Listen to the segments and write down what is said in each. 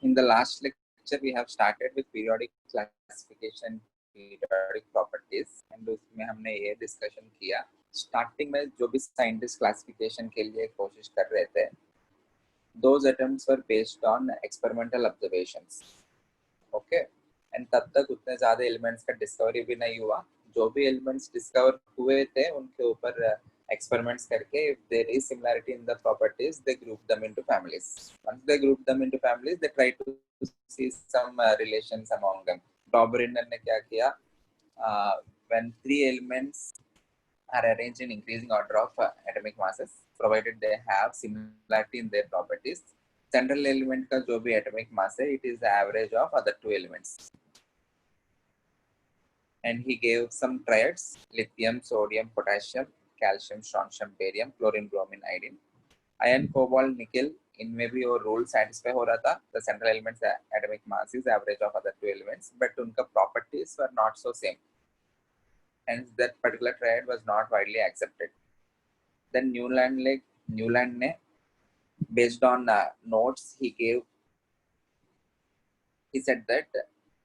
In the last lecture, we have started with periodic classification, periodic properties, and उसमें हमने ये discussion किया. Starting में जो भी scientist classification के लिए कोशिश कर रहे थे, those attempts were based on experimental observations. Okay, and तब तक उतने ज़्यादा elements का discovery भी नहीं हुआ. जो भी elements discover हुए थे, उनके ऊपर experiments करके, if there is similarity in the properties, they group them into families. Once they group them into families, they try to see some relations among them. Dauberiner ने क्या किया? When three elements are arranged in increasing order of atomic masses, provided they have similarity in their properties, central element का जो भी atomic mass है, it is the average of other two elements. And he gave some triads: lithium, sodium, potassium, calcium, strontium, barium, chlorine, bromine, iodine. Iron, cobalt, nickel, इनमें भी वो rule satisfy हो रहा था. The central elements atomic mass is average of other two elements, but उनका properties were not so same. Hence, that particular triad was not widely accepted. Then Newland ने based on notes he gave, he said that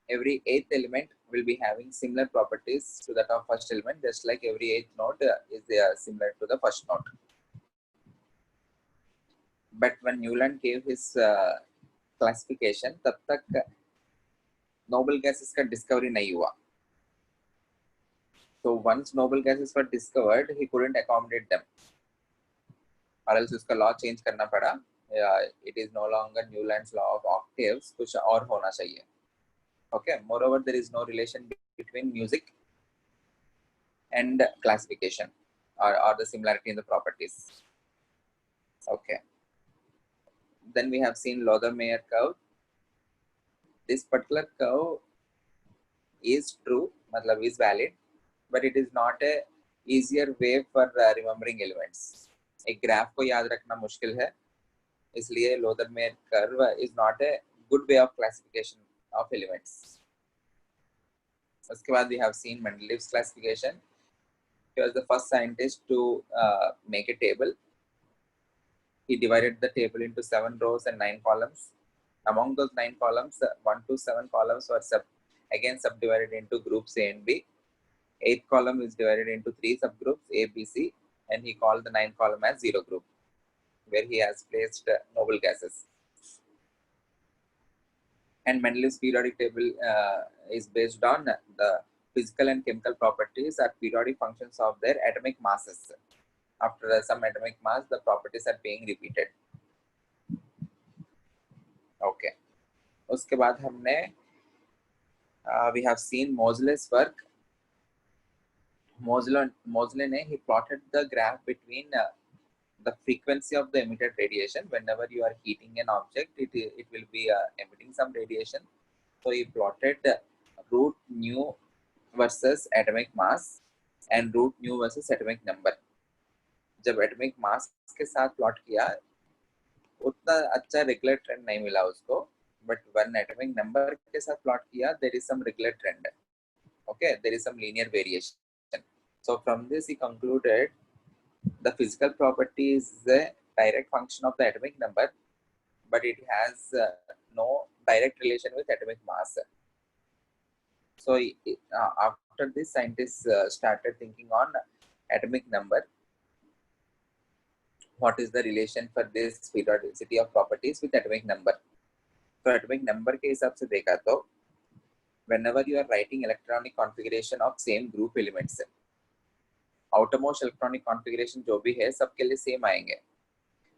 every eighth element will be having similar properties to that of first element, just like every eighth node is similar to the first node. But when Newland gave his classification, तब तक noble gases का discovery नहीं हुआ. So once noble gases were discovered, he couldn't accommodate them, or else उसका law change करना पड़ा. It is no longer Newland's law of octaves, कुछ और होना चाहिए. Okay. Moreover, there is no relation between music and classification, or the similarity in the properties. Okay. Then we have seen Lothar-Meyer curve. This particular curve is true, matlab is valid, but it is not a easier way for remembering elements. एक graph को याद रखना मुश्किल है, इसलिए Lothar-Meyer curve is not a good way of classification of elements. उसके बाद we have seen Mendeleev's classification. He was the first scientist to make a table. He divided the table into 7 rows and 9 columns. Among those 9 columns, 1 to 7 columns were again subdivided into groups A and B. 8th column is divided into 3 subgroups A, B, C, and he called the 9th column as zero group, where he has placed noble gases. And Mendeleev's periodic table is based on the physical and chemical properties are periodic functions of their atomic masses. After some atomic mass, the properties are being repeated. Okay. उसके बाद हमने we have seen Moseley's work. Moseley he plotted the graph between the frequency of the emitted radiation. Whenever you are heating an object, it will be emitting some radiation. So he plotted root nu versus atomic mass and root nu versus atomic number. जब atomic mass के साथ plot किया, उतना अच्छा regular trend नहीं मिला उसको, but one atomic number के साथ प्लॉट किया, there is some regular trend. Okay, there is some linear variation. So from this he concluded the physical property is the direct function of the atomic number, but it has no direct relation with atomic mass. So after this, scientists started thinking on atomic number. What is the relation for this periodicity of properties with atomic number? So atomic number के हिसाब से देखा तो whenever you are writing electronic configuration of same group elements, outermost electronic configuration जो भी है सबके लिए same आएंगे.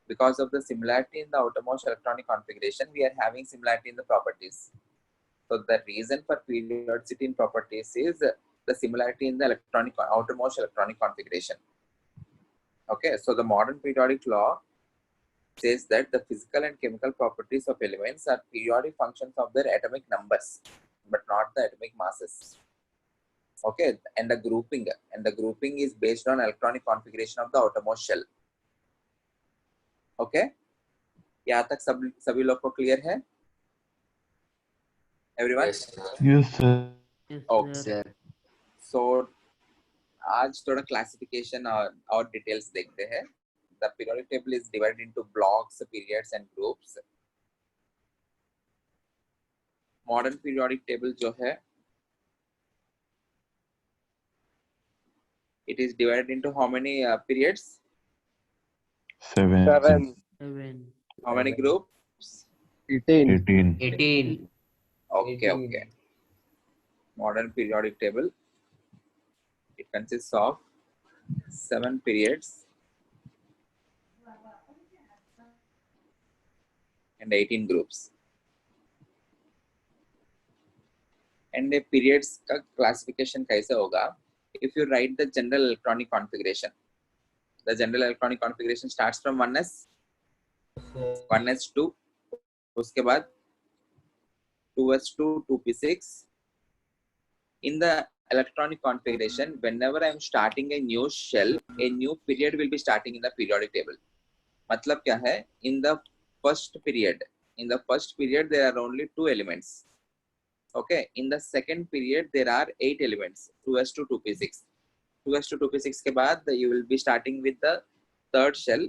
Because of the similarity in the outermost electronic configuration, we are having similarity in the properties. So the reason for periodicity in properties is the similarity in the outermost electronic configuration. Okay, so the modern periodic law says that the physical and chemical properties of elements are periodic functions of their atomic numbers, but not the atomic masses. Okay, and the grouping is based on electronic configuration of the outermost shell. Okay, यहाँ तक सभी लोग को clear है? Everyone? Yes, sir. Okay, sir. So आज थोड़ा classification और details देखते हैं. The periodic table is divided into blocks, periods, and groups. Modern periodic table जो है it is divided into how many periods? 7. 7. How many groups? 18. 18. 18. Okay. Modern periodic table, it consists of 7 periods and 18 groups. And the periods का classification कैसे होगा? If you write the general electronic configuration, the general electronic configuration starts from 1s, 1s2, उसके बाद 2s2, 2p6. In the electronic configuration, whenever I am starting a new shell, a new period will be starting in the periodic table. मतलब क्या है? In the first period there are only 2 elements. Okay, in the second period there are 8 elements, 2s2, 2p6. 2s2, 2p6 के बाद you will be starting with the third shell.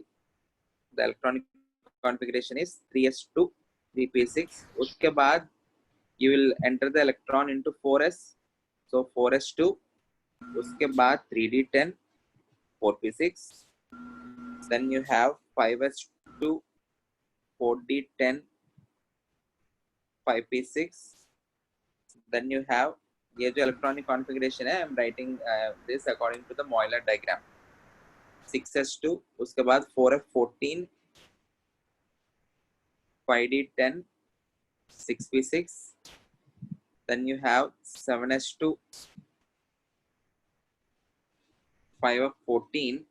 The electronic configuration is 3s2, 3p6. उसके बाद you will enter the electron into 4s. So 4s2, उसके बाद 3d10, 4p6. Then you have 5s2, 4d10, 5p6. Then you have ये जो electronic configuration है, I'm writing this according to the Euler diagram. 6s2, उसके बाद 4f14, 5d10, 6p6. Then you have 7s2, 5f14,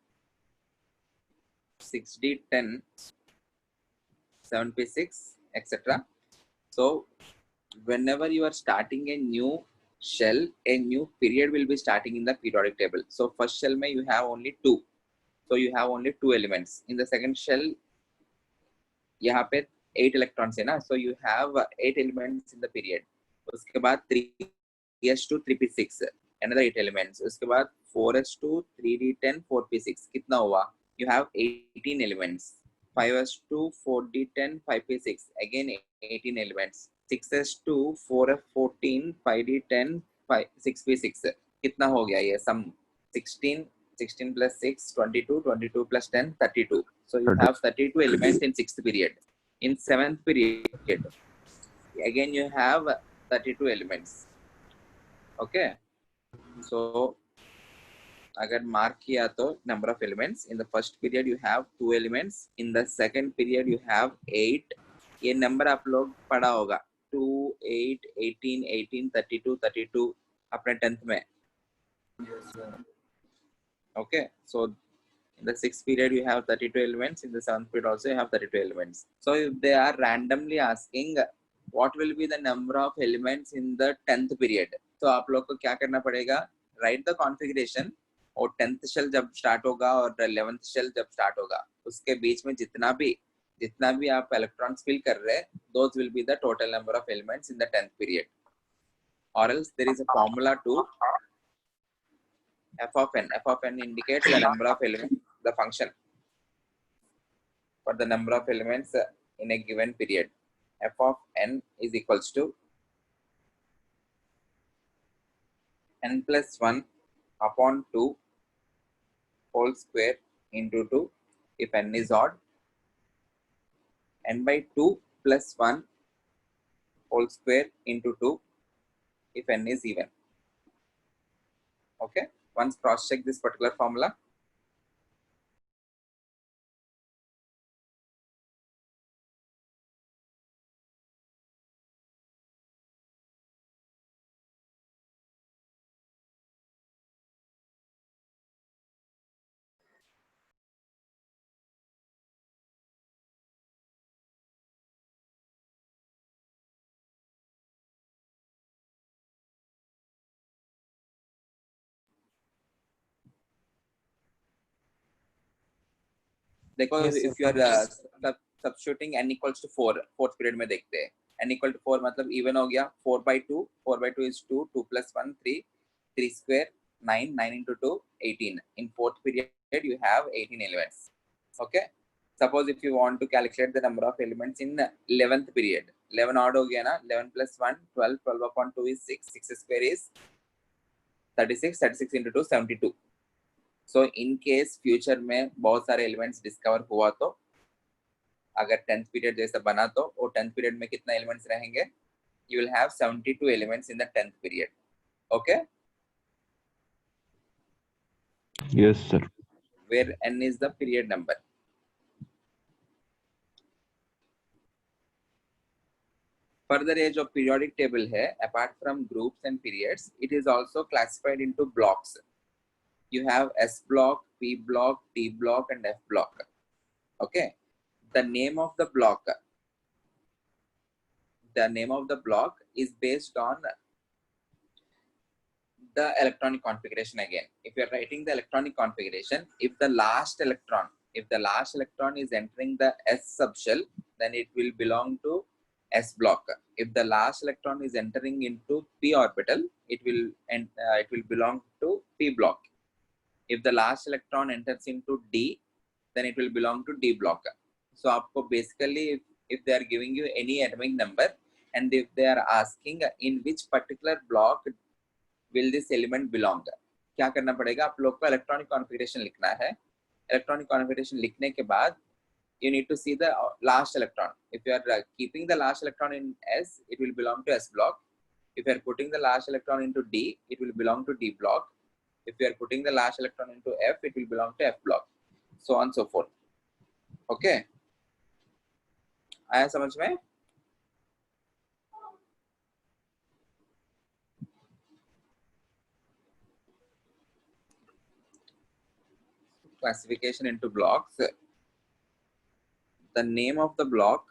6d10, 7p6, etc. So whenever you are starting a new shell, a new period will be starting in the periodic table. So first shell may you have only 2. So you have only 2 elements. In the second shell, यहाँ पे 8 electrons है ना, so you have 8 elements in the period. उसके बाद 3s2, 3p6, another 8 elements. उसके बाद 4s2, 3d10, 4p6, कितना हुआ? You have 18 elements. 5s2, 4d10, 5p6, again 18 elements. 6s2, 4f14, 5d10, 6p6, कितना हो गया ये sum? 16, 16 plus 6, 22, 22 plus 10, 32. So you have 32 elements in 6th period. In 7th period, again you have 32 elements. Okay. So अगर mark किया तो number of elements, in the first period you have 2 elements, in the second period you have 8. ये number आप लोग पढ़ा होगा, 2, 8, 18, 18, 32, 32 अपने 10th में. Okay, so in the 6th period you have 32 elements, in the 7th period also you have 32 elements. So if they are randomly asking what will be the number of elements in the 10th period, तो आप लोग को क्या करना पड़ेगा? Write the configuration, और 10th shell जब start होगा और 11th shell जब start होगा, उसके बीच में जितना भी आप electrons fill कर रहे हैं, those will be the total number of elements in the 10th period. Or else there is a formula to f of n. F of n indicates the number of elements, the function for the number of elements in a given period. F of n is equals to n plus 1 upon 2 whole square into 2 if n is odd, n by 2 plus 1 whole square into 2 if n is even. Okay, once cross check this particular formula. देखो, if you are substituting n equals to 4, fourth period में देखते हैं, n equal to 4 मतलब even हो गया, 4 by 2 is 2, 2 plus 1 3, 3 square 9, 9 into 2 18. In fourth period you have 18 elements. Okay, suppose if you want to calculate the number of elements in 11th period, 11 odd हो गया ना, 11 plus 1 12, 12 upon 2 is 6, 6 square is 36, 36 into 2 72. So in case future में बहुत सारे elements discover हुआ तो अगर 10th period जैसा बना तो वो 10th period में कितना elements रहेंगे? You will have 72 elements in the 10th period. Okay? Yes, sir. Where n is the period number. Further, ये जो periodic table है, apart from groups and periods, it is also classified into blocks. You have S block, P block, T block, and F block. Okay. The name of the block is based on the electronic configuration again. If you're writing the electronic configuration, if the last electron is entering the S subshell, then it will belong to S block. If the last electron is entering into P orbital, it will belong to P block. If the last electron enters into D, then it will belong to D block. So आपको basically if they are giving you any atomic number and if they are asking in which particular block will this element belong, क्या करना पड़ेगा? आप लोग को electronic configuration लिखना है. Electronic configuration लिखने के बाद you need to see the last electron. If you are keeping the last electron in S, it will belong to S block. If you are putting the last electron into D, it will belong to D block. If you are putting the last electron into F, it will belong to F block. So on so forth. Okay. आया समझ में? Classification into blocks. The name of the block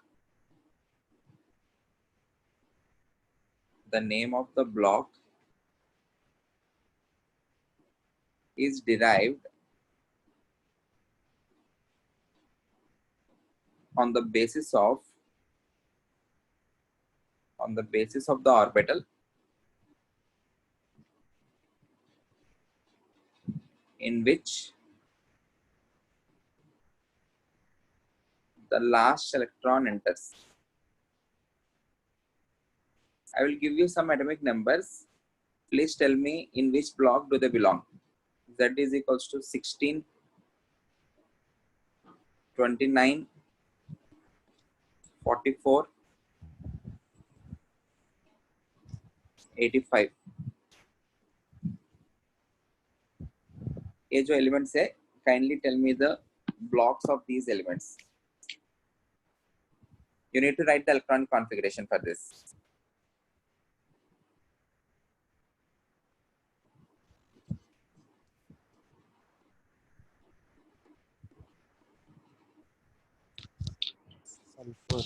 is derived on the basis of the orbital in which the last electron enters. I will give you some atomic numbers. Please tell me in which block do they belong. Z is equals to 16, 29, 44, 85. ये जो elements है, kindly tell me the blocks of these elements. You need to write the electronic configuration for this. Sulfur.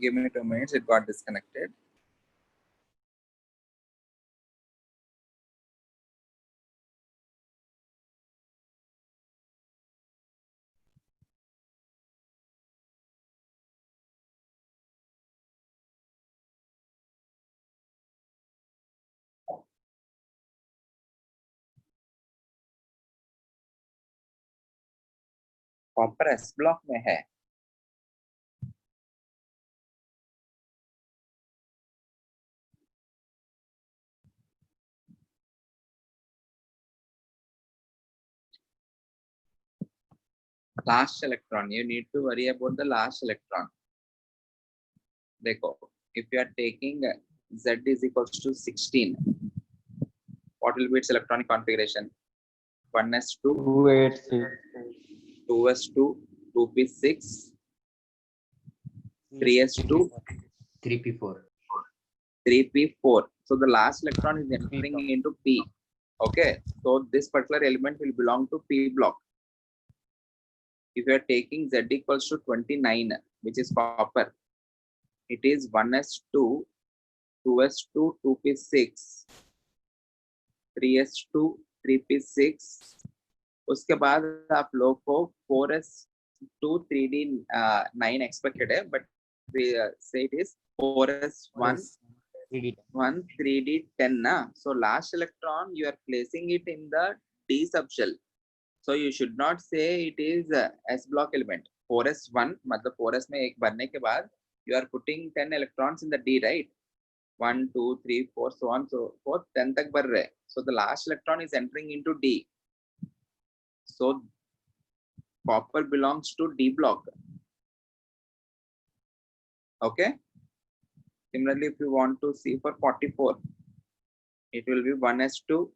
Give me 2 minutes. It got disconnected. Copper S block में है। Last electron, you need to worry about the last electron. देखो, if you are taking Z is equals to 16, what will be its electronic configuration? 1s2, 286. 2s2, 2p6, 3s2, 3p4. 3p4. So the last electron is entering into P. Okay, so this particular element will belong to P block. If you are taking Z equals to 29, which is copper, it is 1s2, 2s2, 2p6, 3s2, 3p6. उसके बाद आप लोग को 4s2, 3d9 expected है, but we say it is 4s1, 3d10 ना. So last electron you are placing it in the D subshell. So you should not say it is S block element. 4s1 मतलब 4s में एक भरने के बाद you are putting 10 electrons in the D, right? 1, 2, 3, 4, so on, so forth, 10 तक भर रहे. So the last electron is entering into D. So copper belongs to D block. Okay. Similarly, if you want to see for 44, it will be 1s2,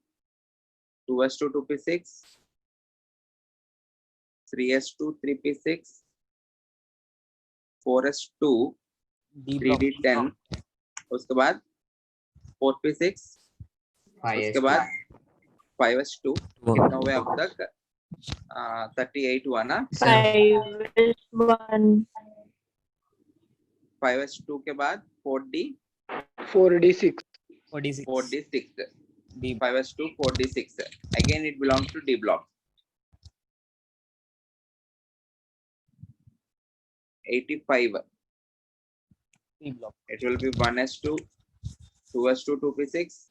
2s2, 2p6, 3s2, 3p6, 4s2, 3d10, उसके बाद 4p6, उसके बाद 5s2, कितना हुआ अब तक? 38 हुआ ना? 5s1. 5s2 के बाद 4d, 4d6. 4d6, 5s2, 4d6. Again, it belongs to D block. 85. It will be 1s2, 2s2, 2p6,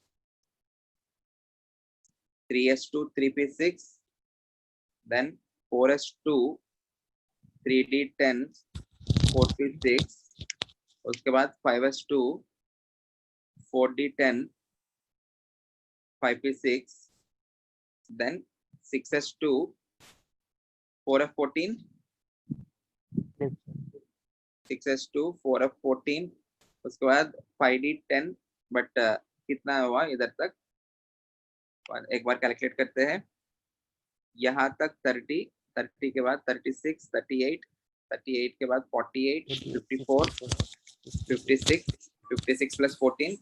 3s2, 3p6, then 4s2, 3d10, 4p6, उसके बाद 5s2, 4d10, 5p6, then 6s2, 4f14, 6s2, 4f14, उसके बाद 5d10, but कितना हुआ इधर तक? एक बार calculate करते हैं. यहाँ तक 30, 30 के बाद 36, 38, 38 के बाद 48, 54, 56, 56 plus 14,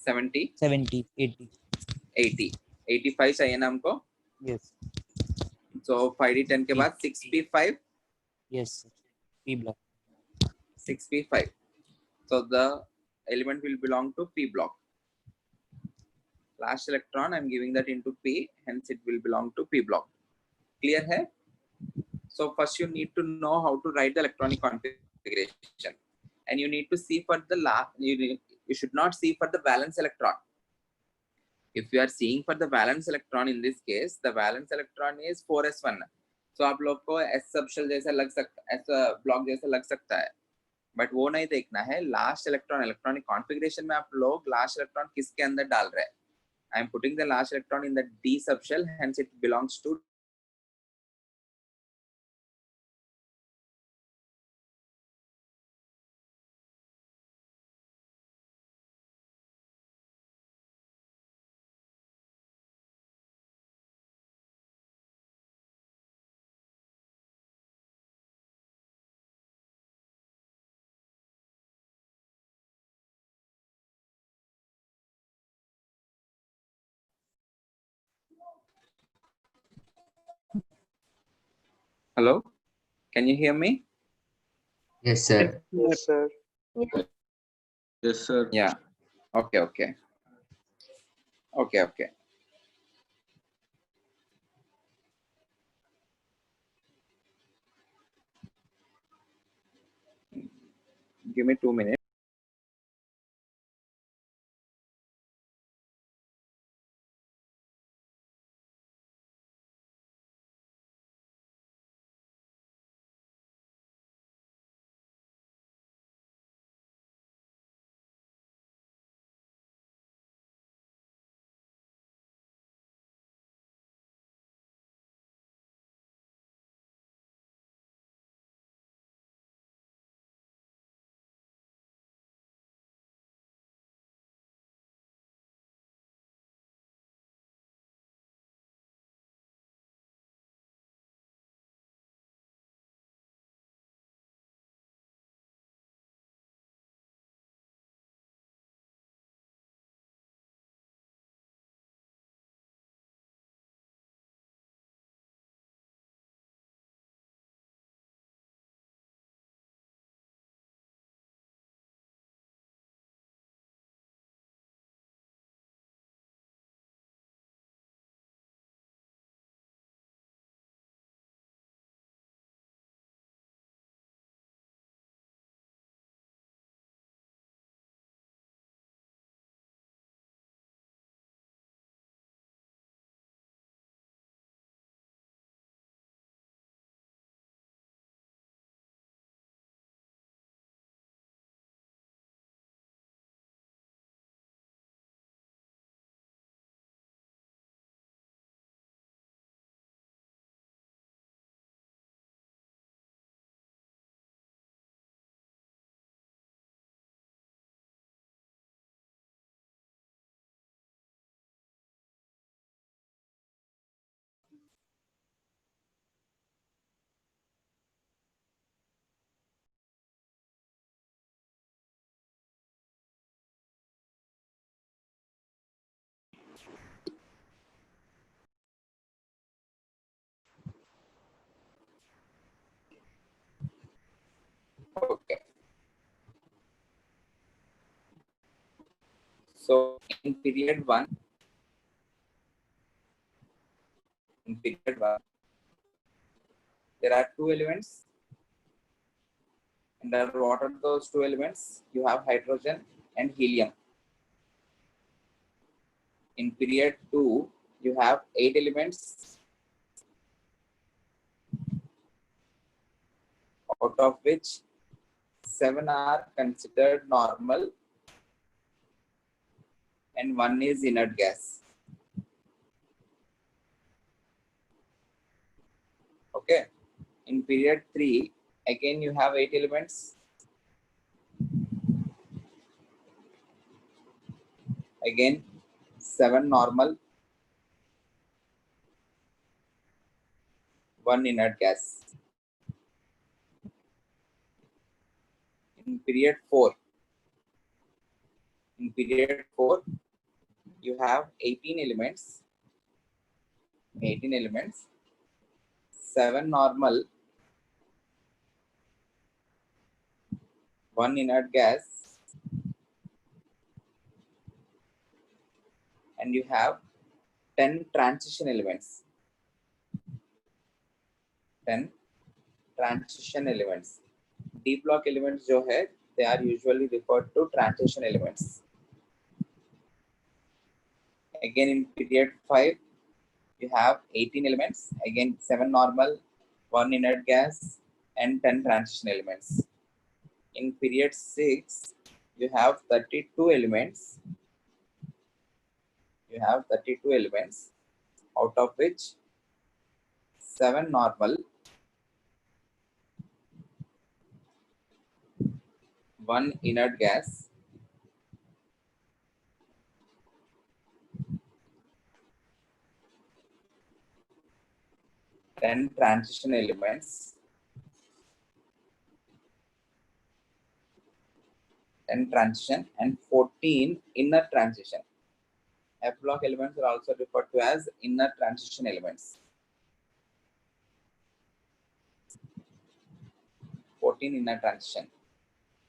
70, 70, 80. 80, 85 चाहिए ना हमको. Yes. So 5d10 के बाद 6p5, Yes. P block. 6p5. So the element will belong to P block. Last electron, I'm giving that into P, hence it will belong to P block. Clear hai? So first you need to know how to write the electronic configuration, and you need to see for the last. You should not see for the valence electron. If you are seeing for the valence electron, in this case, the valence electron is 4s1. So आप लोग को S subshell जैसा लग सकता, S block जैसा लग सकता है, but वो नहीं देखना है. Last electron electronic configuration में आप लोग last electron किसके अंदर डाल रहे हैं? I am putting the last electron in the D subshell, hence it belongs to Hello, can you hear me? Yes, sir. Yes, sir. Yes, sir. Yeah. Okay. Give me 2 minutes. So in period 1, there are two elements. And what are those two elements? You have hydrogen and helium. In period 2, you have 8 elements, out of which 7 are considered normal and 1 is inert gas. Okay. In period 3, again you have 8 elements. Again 7 normal, 1 inert gas. In period 4, you have 18 elements, 7 normal, 1 inert gas, and you have 10 transition elements. 10 transition elements. D block elements जो है, they are usually referred to transition elements. Again in period 5, you have 18 elements. Again 7 normal, 1 inert gas, and 10 transition elements. In period 6, you have 32 elements. Out of which 7 normal, 1 inert gas, ten transition elements, and 14 inner transition. F block elements are also referred to as inner transition elements. 14 inner transition.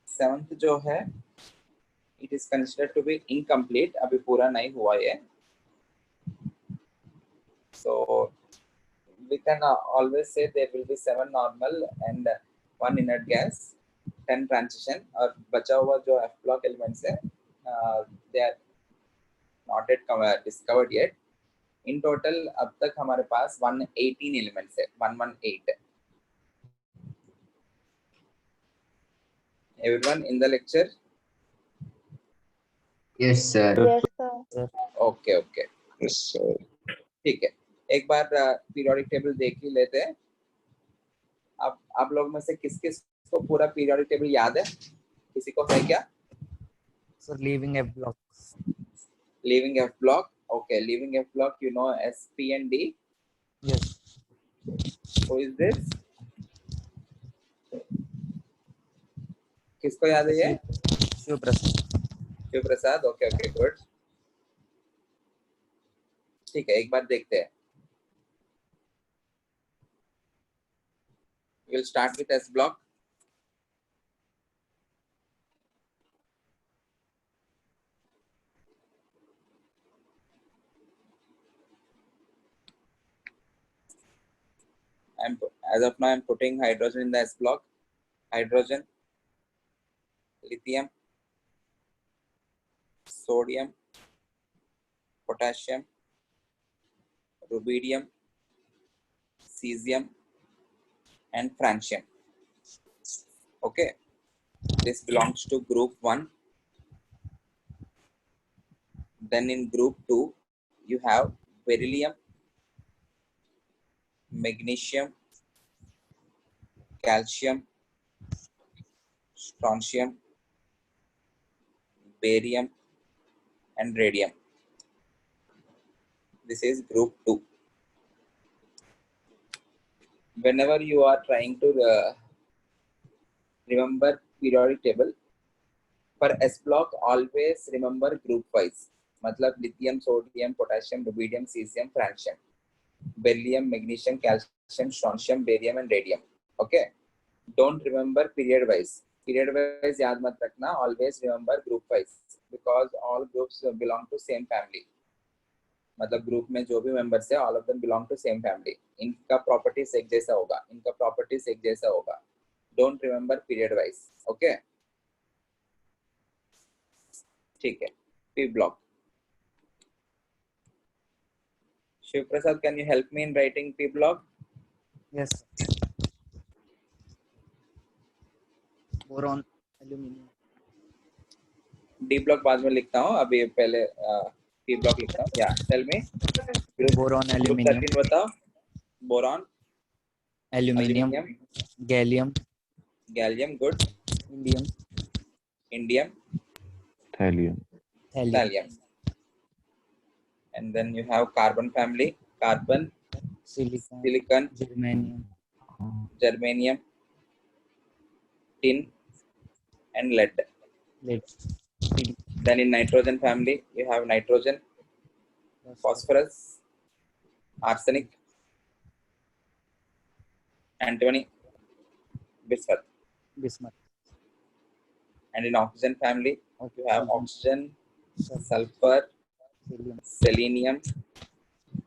7th जो है, it is considered to be incomplete. अभी पूरा नहीं हुआ है. So we can always say there will be 7 normal and 1 inert gas, 10 transition, और बचा हुआ जो F block elements है, they are not yet discovered yet. In total अब तक हमारे पास 118 elements है, 118. Everyone in the lecture? Yes, sir. Yes, sir. Okay. Yes, sir. ठीक है, एक बार पीरियोडिक टेबल देख ही लेते हैं. अब आप लोग में से किस किस को पूरा पीरियोडिक टेबल याद है? किसी को है क्या? Sir, leaving F block. Leaving F block. Okay, leaving F block, you know S, P and D. Yes. Who is this? किसको याद है ये? Shiv Prasad. Shiv Prasad. Okay good. ठीक है, एक बार देखते हैं. We'll start with S block. As of now, I'm putting hydrogen in the S block. Hydrogen, lithium, sodium, potassium, rubidium, cesium, and francium. Okay, this belongs to group 1. Then in group 2, you have beryllium, magnesium, calcium, strontium, barium, and radium. This is group 2. Whenever you are trying to remember periodic table, for S block always remember group wise. मतलब lithium, sodium, potassium, rubidium, cesium, francium, beryllium, magnesium, calcium, strontium, barium, and radium. Okay, don't remember period wise. Period wise याद मत रखना, always remember group wise, because all groups belong to same family. मतलब group में जो भी members है all of them belong to same family, इनका properties एक जैसा होगा, इनका प्रॉपर्टीज एक जैसा होगा। Don't remember period wise, okay? ठीक है, P block. Shiv Prasad, can you help me in writing P block? Yes. Boron, aluminum. D block बाद में लिखता हूँ, अभी पहले पी ब्लॉक लिखता हूँ। या tell me Boron, group aluminum. 13 बताओ। Boron, Aluminium. Aluminium, Gallium. Gallium, good, Indium. Indium, Thallium. Thallium. thallium, and then you have carbon family, carbon, Silicon. silicon, Germanium. germanium, tin, and lead. Lead. Then in nitrogen family you have nitrogen, phosphorus, arsenic, antimony, bismuth. Bismuth. And in oxygen family you have oxygen, Sulfur. sulfur, Helium. selenium,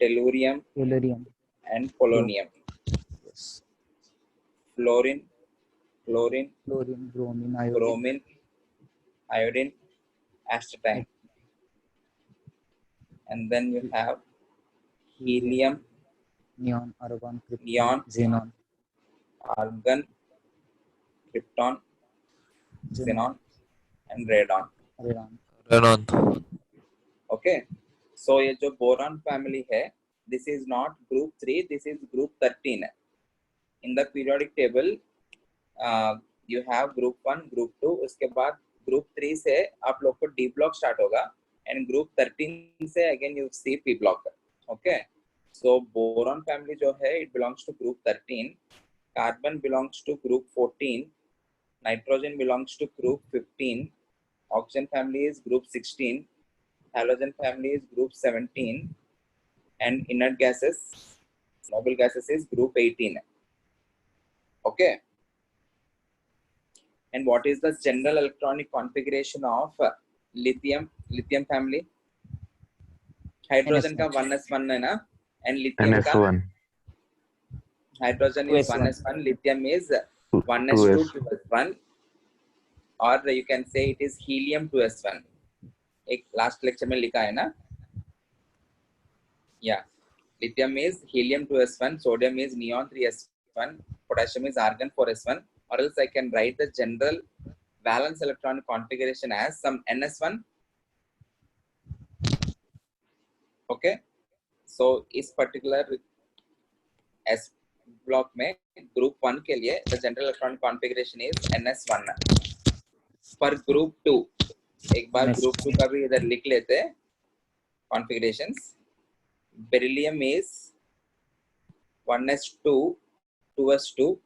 tellurium, Tellurium. and polonium. Yes. Fluorine, chlorine, Chlorine, bromine, iodine. bromine, iodine, astatine. And then you have helium, Neon, argon, krypton, neon, xenon. argon, krypton, xenon, and radon. Radon. Okay, so ये जो boron family है, this is not group 3, this is group 13. In the periodic table you have group 1, group 2, उसके बाद group 3 से आप लोग को D block start होगा, and group 13 से again you see P block. Okay, so boron family जो है it belongs to group 13, carbon belongs to group 14, nitrogen belongs to group 15, oxygen family is group 16, halogen family is group 17, and inert gases, noble gases is group 18. Okay, and what is the general electronic configuration of lithium family? Hydrogen का 1s1 है ना, and lithium का NS1. hydrogen is 1s1, lithium is 1s2 2s1, or you can say it is helium 2s1. एक last lecture में लिखा है ना, yeah, lithium is helium 2s1, sodium is neon 3s1, potassium is argon 4s1, or else I can write the general valence electronic configuration as some ns1. Okay, so इस particular s block में group 1 के लिए the general electronic configuration is ns1. For group 2 एक बार group 2 का भी इधर लिख लेते हैं configurations. Beryllium is 1s2 2s2,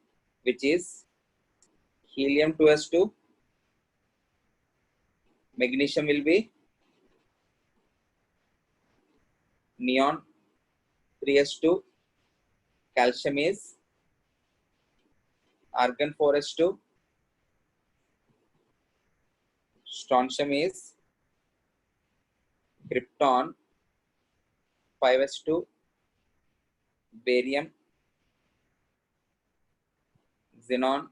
which is helium 2s2. Magnesium will be neon 3s2. Calcium is argon 4s2. Strontium is krypton 5s2. Barium, xenon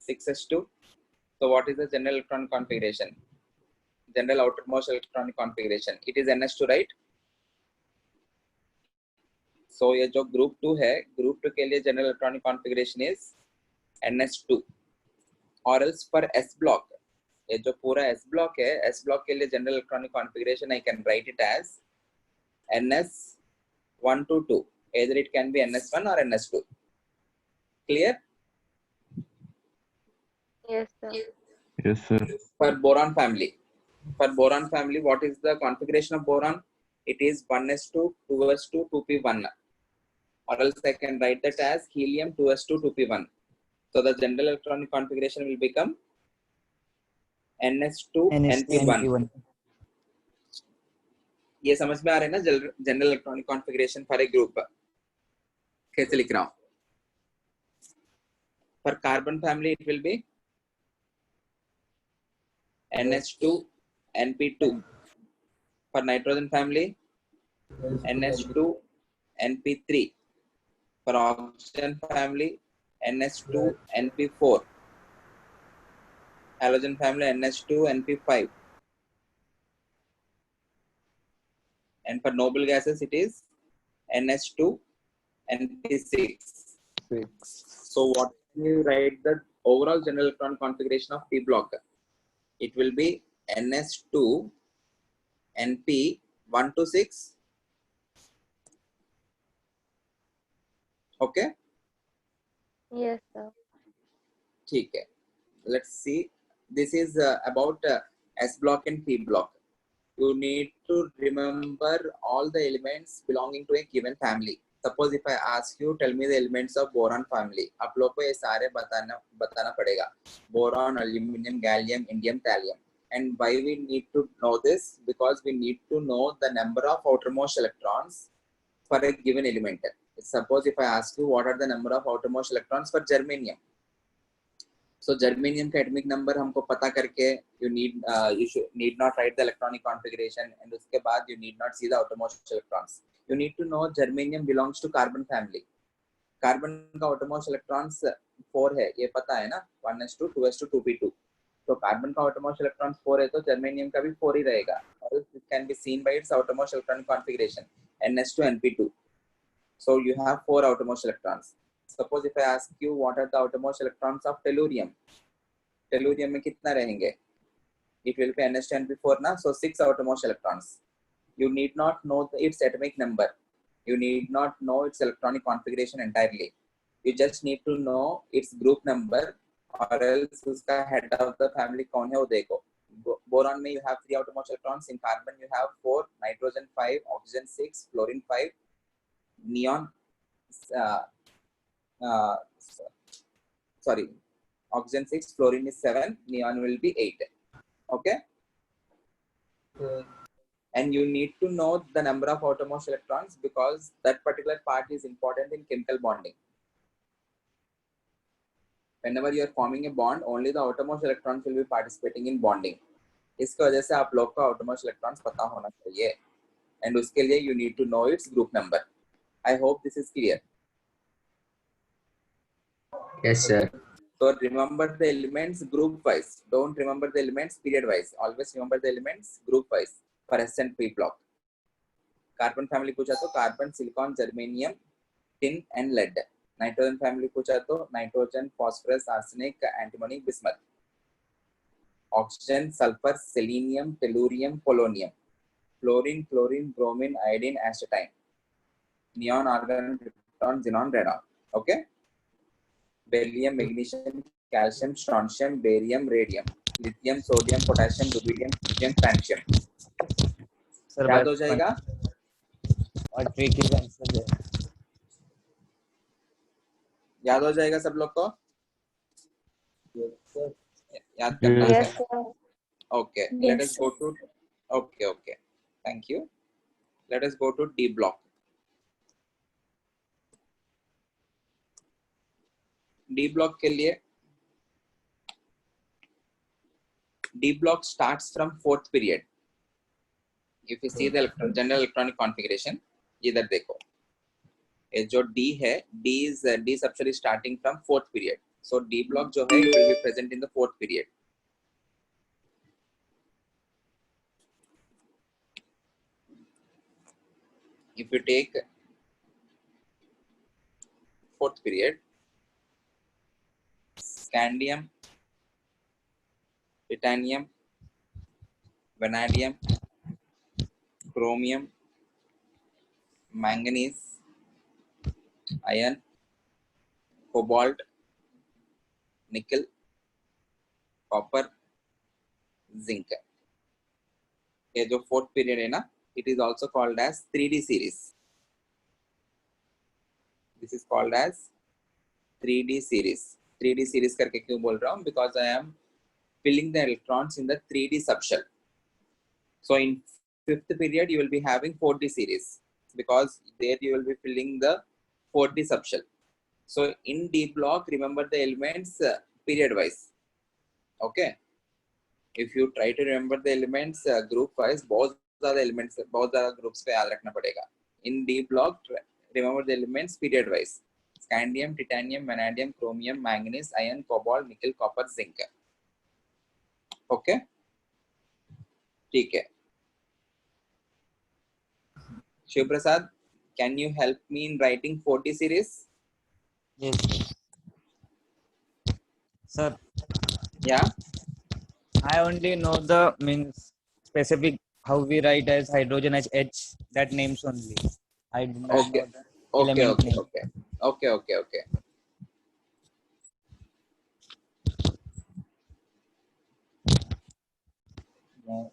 6s2. So what is the general electronic configuration? General outermost electronic configuration, it is ns2, right? So ये जो group 2 है, group 2 के लिए general electronic configuration is ns2. or else for s block, ये जो पूरा s block है, s block के लिए general electronic configuration I can write it as ns1 to 2. Either it can be ns1 or ns2. Clear? Yes, sir. Yes, sir. For boron family, what is the configuration of boron? It is 1s2 2s2 2p1, or else I can write that as helium 2s2 2p1. So the general electronic configuration will become ns2 np1. ये समझ में आ रहा है ना general electronic configuration for a group? कैसे लिख रहा हूं? For carbon family it will be NH2 NP2. For nitrogen family, NH2 NP3. For oxygen family, NH2 NP4. Halogen family, NH2 NP5. And for noble gases, it is NH2 NP6. 6. So what you write the overall general electron configuration of P block? It will be NH2 NP 1 to 6. Okay. Yes, sir. ठीक है. Let's see. This is about S block and P block. You need to remember all the elements belonging to a given family. Suppose if I ask you, tell me the elements of boron family. आप लोग को ये सारे बताना पड़ेगा. Boron, aluminum, gallium, indium, thallium. And why we need to know this? Because we need to know the number of outermost electrons for a given element. Suppose if I ask you, what are the number of outermost electrons for germanium? So germanium का atomic number हमको पता करके you need not write the electronic configuration, and उसके बाद you need not see the outermost electrons. You need to know germanium belongs to carbon family. Carbon का outermost electrons 4 है, ये पता है ना, 1s2, 2s2, 2p2. तो carbon का outermost electrons 4 है, तो germanium का भी 4 ही रहेगा. Or it can be seen by its outermost electronic configuration, ns2 np2. So you have 4 outermost electrons. Suppose if I ask you, what are the outermost electrons of tellurium? Tellurium में कितना रहेंगे? It will be ns2 np4 ना, so 6 outermost electrons. You need not know its atomic number. You need not know its electronic configuration entirely. You just need to know its group number, or else उसका head of the family कौन है वो देखो. Boron में you have 3 outermost electrons. In carbon you have 4, nitrogen 5, oxygen 6, fluorine 5, neon sorry, oxygen 6, fluorine is 7, neon will be 8. Okay. And you need to know the number of outermost electrons, because that particular part is important in chemical bonding. Whenever you are forming a bond, only the outermost electrons will be participating in bonding. इसकी वजह से आप लोग को outermost electrons पता होना चाहिए. And उसके लिए you need to know its group number. I hope this is clear. Yes, sir. So remember the elements group wise. Don't remember the elements period wise. Always remember the elements group wise for S and P block. Carbon family पूछा तो carbon, silicon, germanium, tin and lead. Nitrogen family पूछा तो nitrogen, phosphorus, arsenic, antimony, bismuth. Oxygen, sulfur, selenium, tellurium, polonium. Fluorine, chlorine, bromine, iodine, astatine. Neon, argon, krypton, xenon, radon. Okay. Beryllium, magnesium, calcium, strontium, barium, radium, lithium, sodium, potassium, rubidium, tritium, francium. Sir, याद हो जाएगा? what trick is answer there? याद हो जाएगा सब लोग को? याद करना है. Yes, sir. Okay. Let us go to. Okay. Thank you. Let us go to D block. D block के लिए D block starts from 4th period. If you see the general electronic configuration, इधर देखो. ये जो D है, D is substructure starting from 4th period. So D block जो है, it will be present in the 4th period. If you take 4th period, scandium, titanium, vanadium, chromium, manganese, iron, cobalt, nickel, copper, zinc. ये जो 4th period है ना, it is also called as 3D series. This is called as 3D series. 3D series करके क्यों बोल रहा हूँ? Because I am filling the electrons in the 3D subshell. So in 5th period, you will be having 4D series, because there you will be filling the 4D subshell. So in D block, remember the elements period wise. Okay. if you try to remember the elements group wise, बहुत ज़्यादा elements, बहुत ज़्यादा groups पे याद रखना पड़ेगा. In D block, remember the elements period wise. Scandium, titanium, vanadium, chromium, manganese, iron, cobalt, nickel, copper, zinc. Okay? ठीक है. Shiv Prasad, can you help me in writing 40 series? Yes, sir. Yeah. I only know the means specific how we write as hydrogen as H, that names only. I do not Okay. know the Okay. element Okay. name. Okay. Okay. Okay. Okay. No.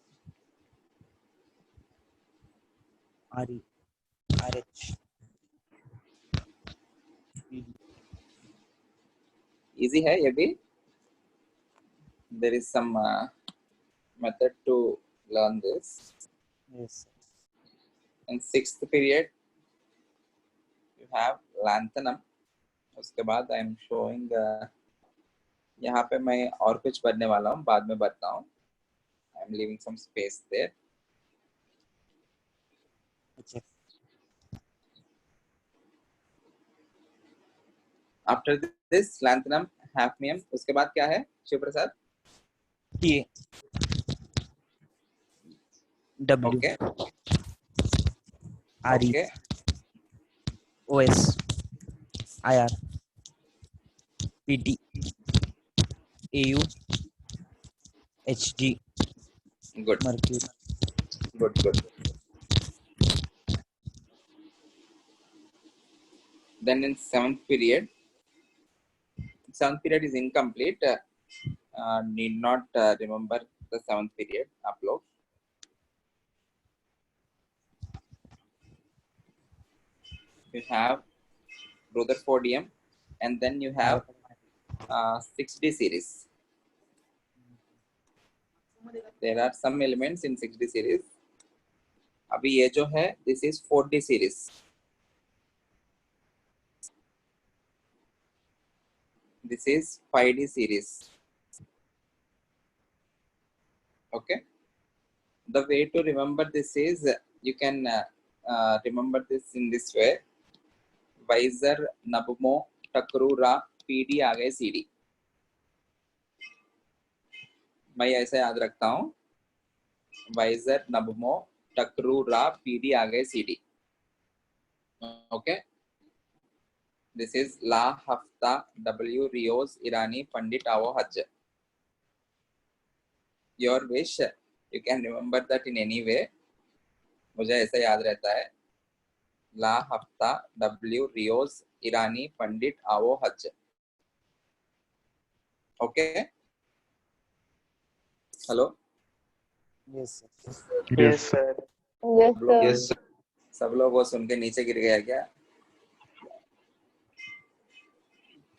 RE, RH. Easy है ये भी. There is some method to learn this. Yes, sir. In 6th period, you have lanthanum. उसके बाद I am showing यहाँ पे मैं और कुछ पढ़ने वाला हूँ, बाद में बताता हूँ. I am leaving some space there. Okay. After this lanthanum, hafnium. उसके बाद क्या है शिव प्रसाद? T, W, Okay. RE, Okay. OS, IR, PT, AU, HG, Good. Mercury. Good. Good. Then in 7th period is incomplete. Need not remember the 7th period. आप लोग you have Rutherfordium, and then you have 6D series. There are some elements in 6D series. अभी ये जो है, this is 4D series. This is 5D series. Okay. The way to remember this is you can remember this in this way. Weiser, Nabumo, Takrura, PD आ गए CD. मैं ऐसे याद रखता हूँ. Weiser, Nabumo, Takrura, PD आ गए CD. Okay. This is La Hafta, W Rios, Irani, Pandit Avo Hajj. Your wish, you can remember that in any way. मुझे ऐसा याद रहता है. La Hafta, W Rios, Irani, Pandit Avo Hajj. Okay. Hello. Yes, sir. Yes, sir. Yes, sir. Yes, sir. सब लोग वो सुन के नीचे गिर गया क्या?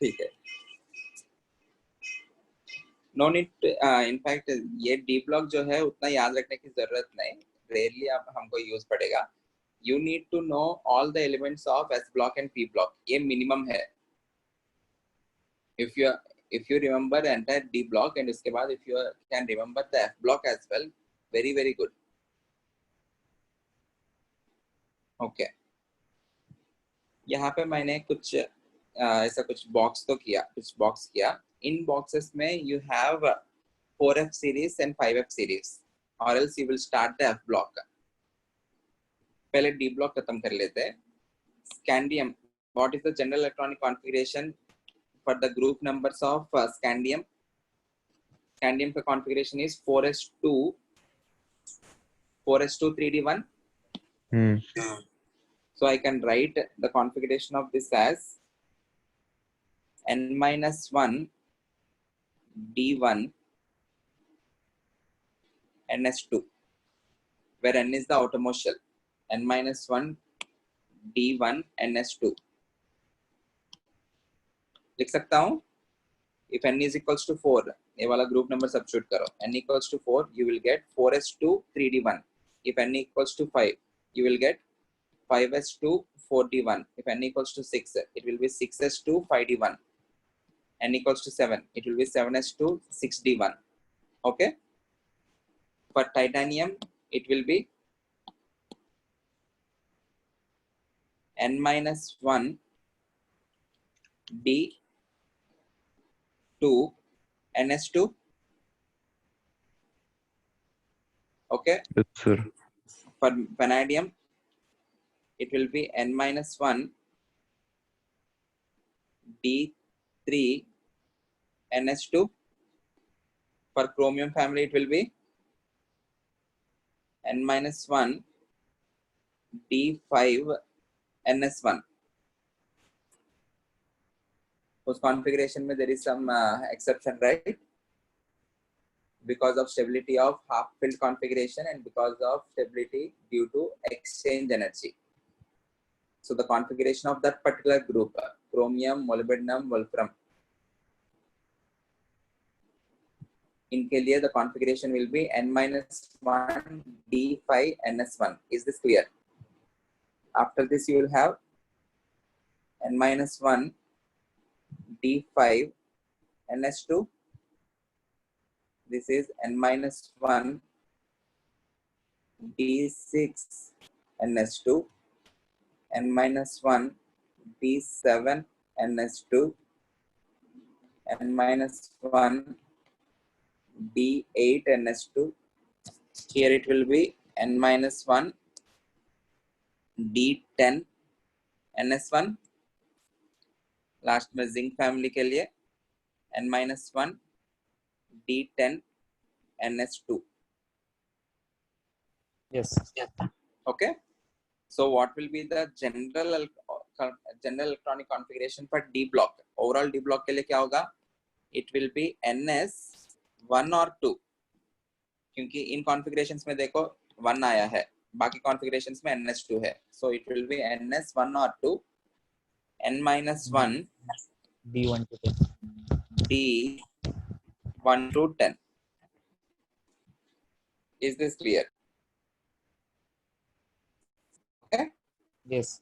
ठीक है. No need. इनफैक्ट ये डी ब्लॉक जो है उतना याद रखने की जरूरत नहीं. रेयरली आप हमको यूज पड़ेगा. You need to know all the elements of S block and P block. ये मिनिमम है. if you remember the entire D block and उसके बाद if you can remember the F block as well, very very good. Okay. यहाँ पे मैंने कुछ ऐसा कुछ बॉक्स तो किया, कुछ बॉक्स किया. इन बॉक्सेस में you have 4F series and 5F series, or else you will start the F block. पहले D block खत्म कर लेते हैं. Scandium, what is the general electronic configuration for the group numbers of scandium? Scandium का configuration is 4s2 3d1. So I can write the configuration of this as n-1 d1 ns2, where n is the outermost shell. n-1 d1 ns2. लिख सकता हूँ. If n is equals to 4, ये वाला group number substitute करो. n equals to 4, you will get 4s2 3d1. If n equals to 5, you will get 5s2 4d1. If n equals to 6, it will be 6s2 5d1. n equals to 7, it will be 7s2 6d1. Okay. For titanium, it will be n minus 1 d2 ns2. Okay. Yes, sir. For vanadium, it will be n minus 1 d3 ns2. For chromium family, it will be n minus 1 d5 ns1. उस configuration में there is some exception, right? Because of stability of half filled configuration and because of stability due to exchange energy. So the configuration of that particular group, chromium, molybdenum, wolfram, इनके लिए the configuration will be n minus 1 d5 ns1. Is this clear? After this you will have n minus 1 d5 ns2. This is n minus 1 d6 ns2, n minus 1 d7 ns2, n minus 1 d8 ns2. Here it will be n minus 1 d10 ns1. Last में zinc family के लिए n minus 1 d10 ns2. Yes. Okay. So what will be the general electronic configuration for D block? Overall D block के लिए क्या होगा? It will be ns 1 or 2. क्योंकि इन configurations में देखो 1 आया है, बाकी configurations में ns2 है. So it will be ns 1 or 2, n minus 1 D1 to 10. d1 to 10. Is this clear? Okay. Yes.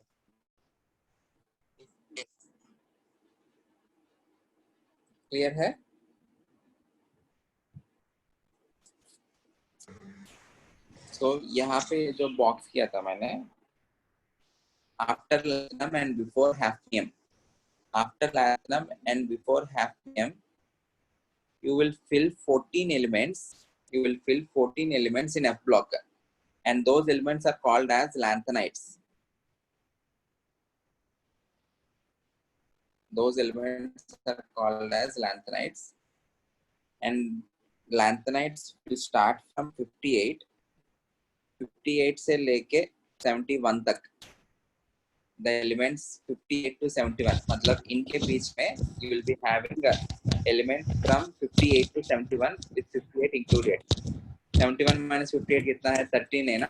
Clear है? So यहाँ पे जो बॉक्स किया था मैंने, after lanthanum and before hafnium, after lanthanum and before hafnium, you will fill 14 elements. You will fill 14 elements in F block, and those elements are called as lanthanides. Those elements are called as lanthanides, and lanthanides will start from 58 से लेके 71 तक. The elements 58 to 71, मतलब इनके बीच में you will be having element from 58 to 71 with 58 included. 71 minus 58 कितना है? 13 है ना.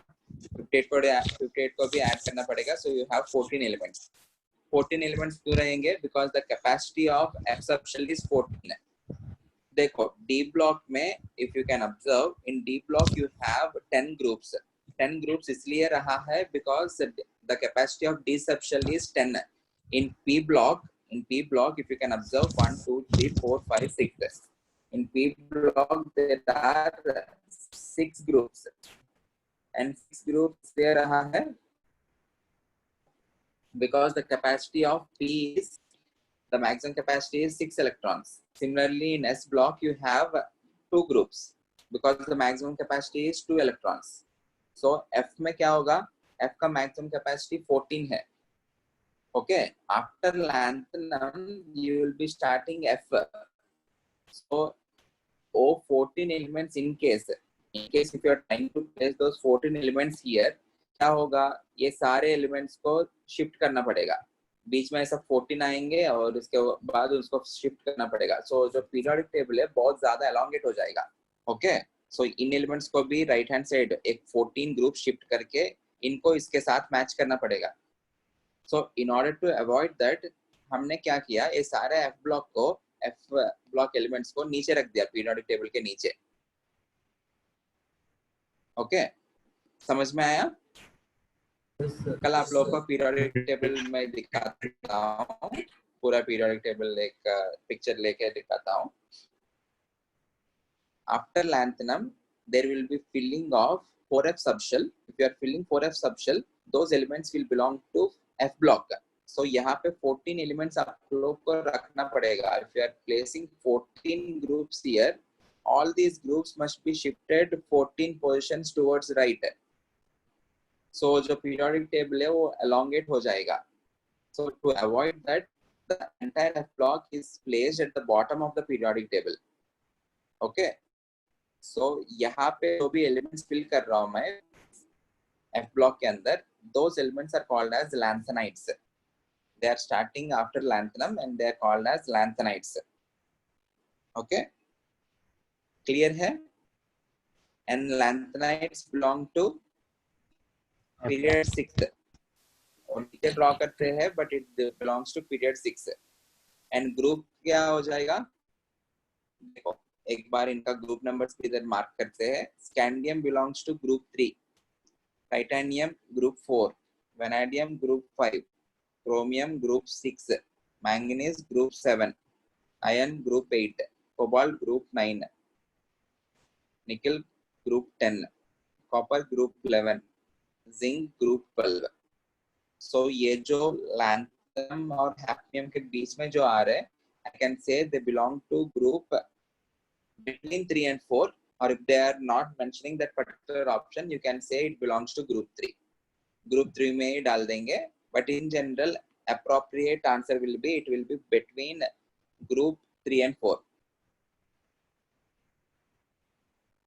58 को भी ऐड करना पड़ेगा. So you have 14 elements. 14 elements क्यों रहेंगे? Because the capacity of F subshell is 14 है. देखो D block में if you can observe, in D block you have 10 groups. 10 groups इसलिए रहा है because the capacity of D subshell is 10. In P block, if you can observe 1, 2, 3, 4, 5, 6. In P block there are 6 groups, and 6 groups there रहा है because the capacity of P is, the maximum capacity is 6 electrons. Similarly, in S block you have 2 groups because the maximum capacity is 2 electrons. So F में क्या होगा? F का maximum capacity 14 है. Okay. After lanthanum you will be starting F. So 14 elements in case if you are trying to place those 14 elements here, क्या होगा? ये सारे elements को shift करना पड़ेगा. बीच में सब 14 आएंगे और उसके बाद उसको शिफ्ट करना पड़ेगा. सो जो पीरियोडिक टेबल है बहुत ज्यादा एलोंगेट हो जाएगा. ओके. सो इन एलिमेंट्स को भी राइट हैंड साइड एक 14 ग्रुप शिफ्ट करके इनको इसके साथ मैच करना पड़ेगा. So in order to avoid that हमने क्या किया, ये सारे एफ ब्लॉक एलिमेंट्स को नीचे रख दिया पीरियोडिक टेबल के नीचे. ओके. समझ में आया? कल आप लोगों को पीरियोडिक टेबल में दिखाता हूँ, पूरा पीरियोडिक टेबल एक पिक्चर लेके दिखाता हूँ. After lanthanum there will be filling of 4f subshell. If you are filling 4f subshell, those elements will belong to f block. So यहाँ पे 14 elements आप लोग को रखना पड़ेगा. If you are placing 14 groups here, all these groups must be shifted 14 positions towards right. So जो periodic table है वो elongate हो जाएगा. So to avoid that, the entire f block is placed at the bottom of the periodic table. Okay. So यहाँ पे जो भी elements fill कर रहा हूँ मैं f block के अंदर, those elements are called as lanthanides. They are starting after lanthanum and they are called as lanthanides. Okay. Clear है? And lanthanides belong to period 6. और नीचे ड्रॉ करते हैं, but it belongs to period 6. And group क्या हो जाएगा? देखो एक बार इनका ग्रुप नंबर्स भी इधर मार्क करते हैं. Scandium belongs to group 3, titanium group 4, vanadium group 5, chromium group 6, manganese group 7, iron group 8, cobalt group 9, nickel group 10, copper group 11, zinc group 12. So ये जो lanthanum और hafnium के बीच में जो आ रहे हैं, I can say they belong to group between 3 and 4, or if they are not mentioning that particular option, you can say it belongs to group 3. Group 3 में ही डाल देंगे, but in general appropriate answer will be, it will be between group 3 and 4.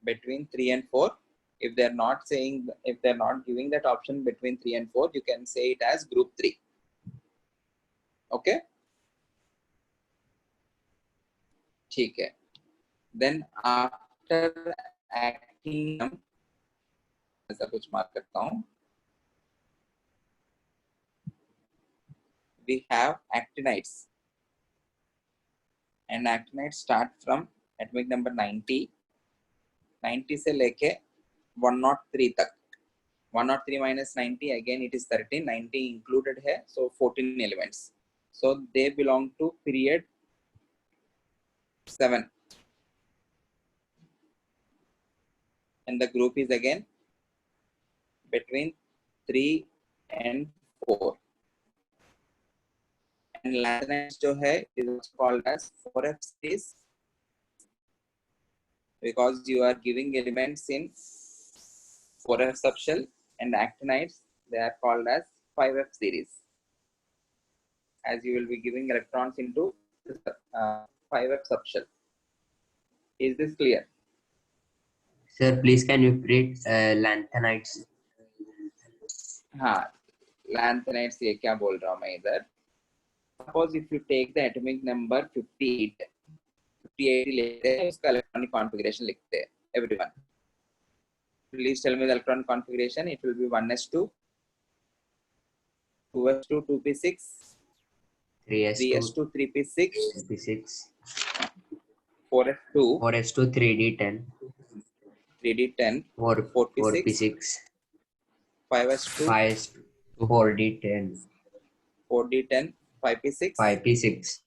Between 3 and 4. If they're not saying, if they're not giving that option between 3 and 4, you can say it as group 3. Okay. ठीक है. Then after actinium, ऐसा कुछ mark करता हूँ. We have actinides. And actinides start from atomic number 90. 90 से लेके 103 तक. 103 minus 90, again it is 13. 90 included है, so 14 elements. So they belong to period 7. And the group is again between 3 and 4. And lanthanides जो है is called as 4f series, because you are giving elements in 4f subshell, and actinides they are called as 5f series, as you will be giving electrons into 5f subshell. Is this clear? Sir, please can you repeat lanthanides? हाँ, lanthanides ये क्या बोल रहा हूँ मैं इधर? Suppose if you take the atomic number 58 लेते हैं, उसका electronic configuration लिखते हैं. Everyone, please tell me the electron configuration. It will be 1s2, 2s2, 2p6, 3s2, 3p6, 3p6, 4s2, 4s2, 3d10, 3d10, 4p6, 5s2, 5s2, 4d10, 4d10, 5p6. 5p6,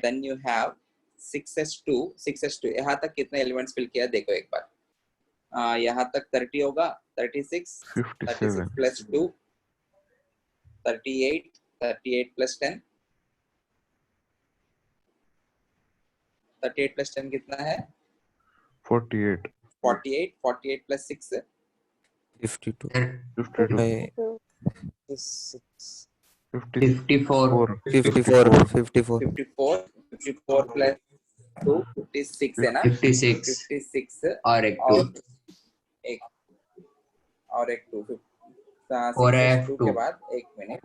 Then you have 6s2. 6s2 यहाँ तक कितने elements fill किया देखो एक बार. यहाँ तक 30 होगा, 36, 36 plus 2, 38, 38 plus 10, 38 plus 10 कितना है? 48. 48, 48 plus 6, 52. sir, 52. 56. 54, 54. 54. 54, 54 plus 2, 56 है ना? 56 56 और एक और 2, एक और एक 2, 4f2, के बाद एक मिनट,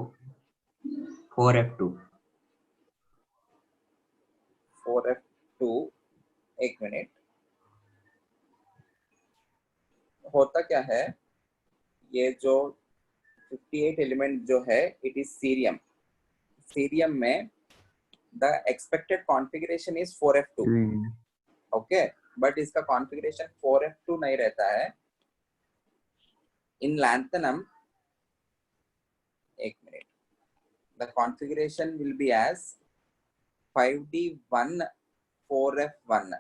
4f2, 4f2, एक मिनट. होता क्या है, ये जो 58 एलिमेंट जो है, इट इज सीरियम. सीरियम में the expected configuration is 4f2. Okay, but इसका कॉन्फ़िगरेशन 4f2 नहीं रहता है. इन लैंथनम, एक मिनट, the configuration will be as 5d1 4f1.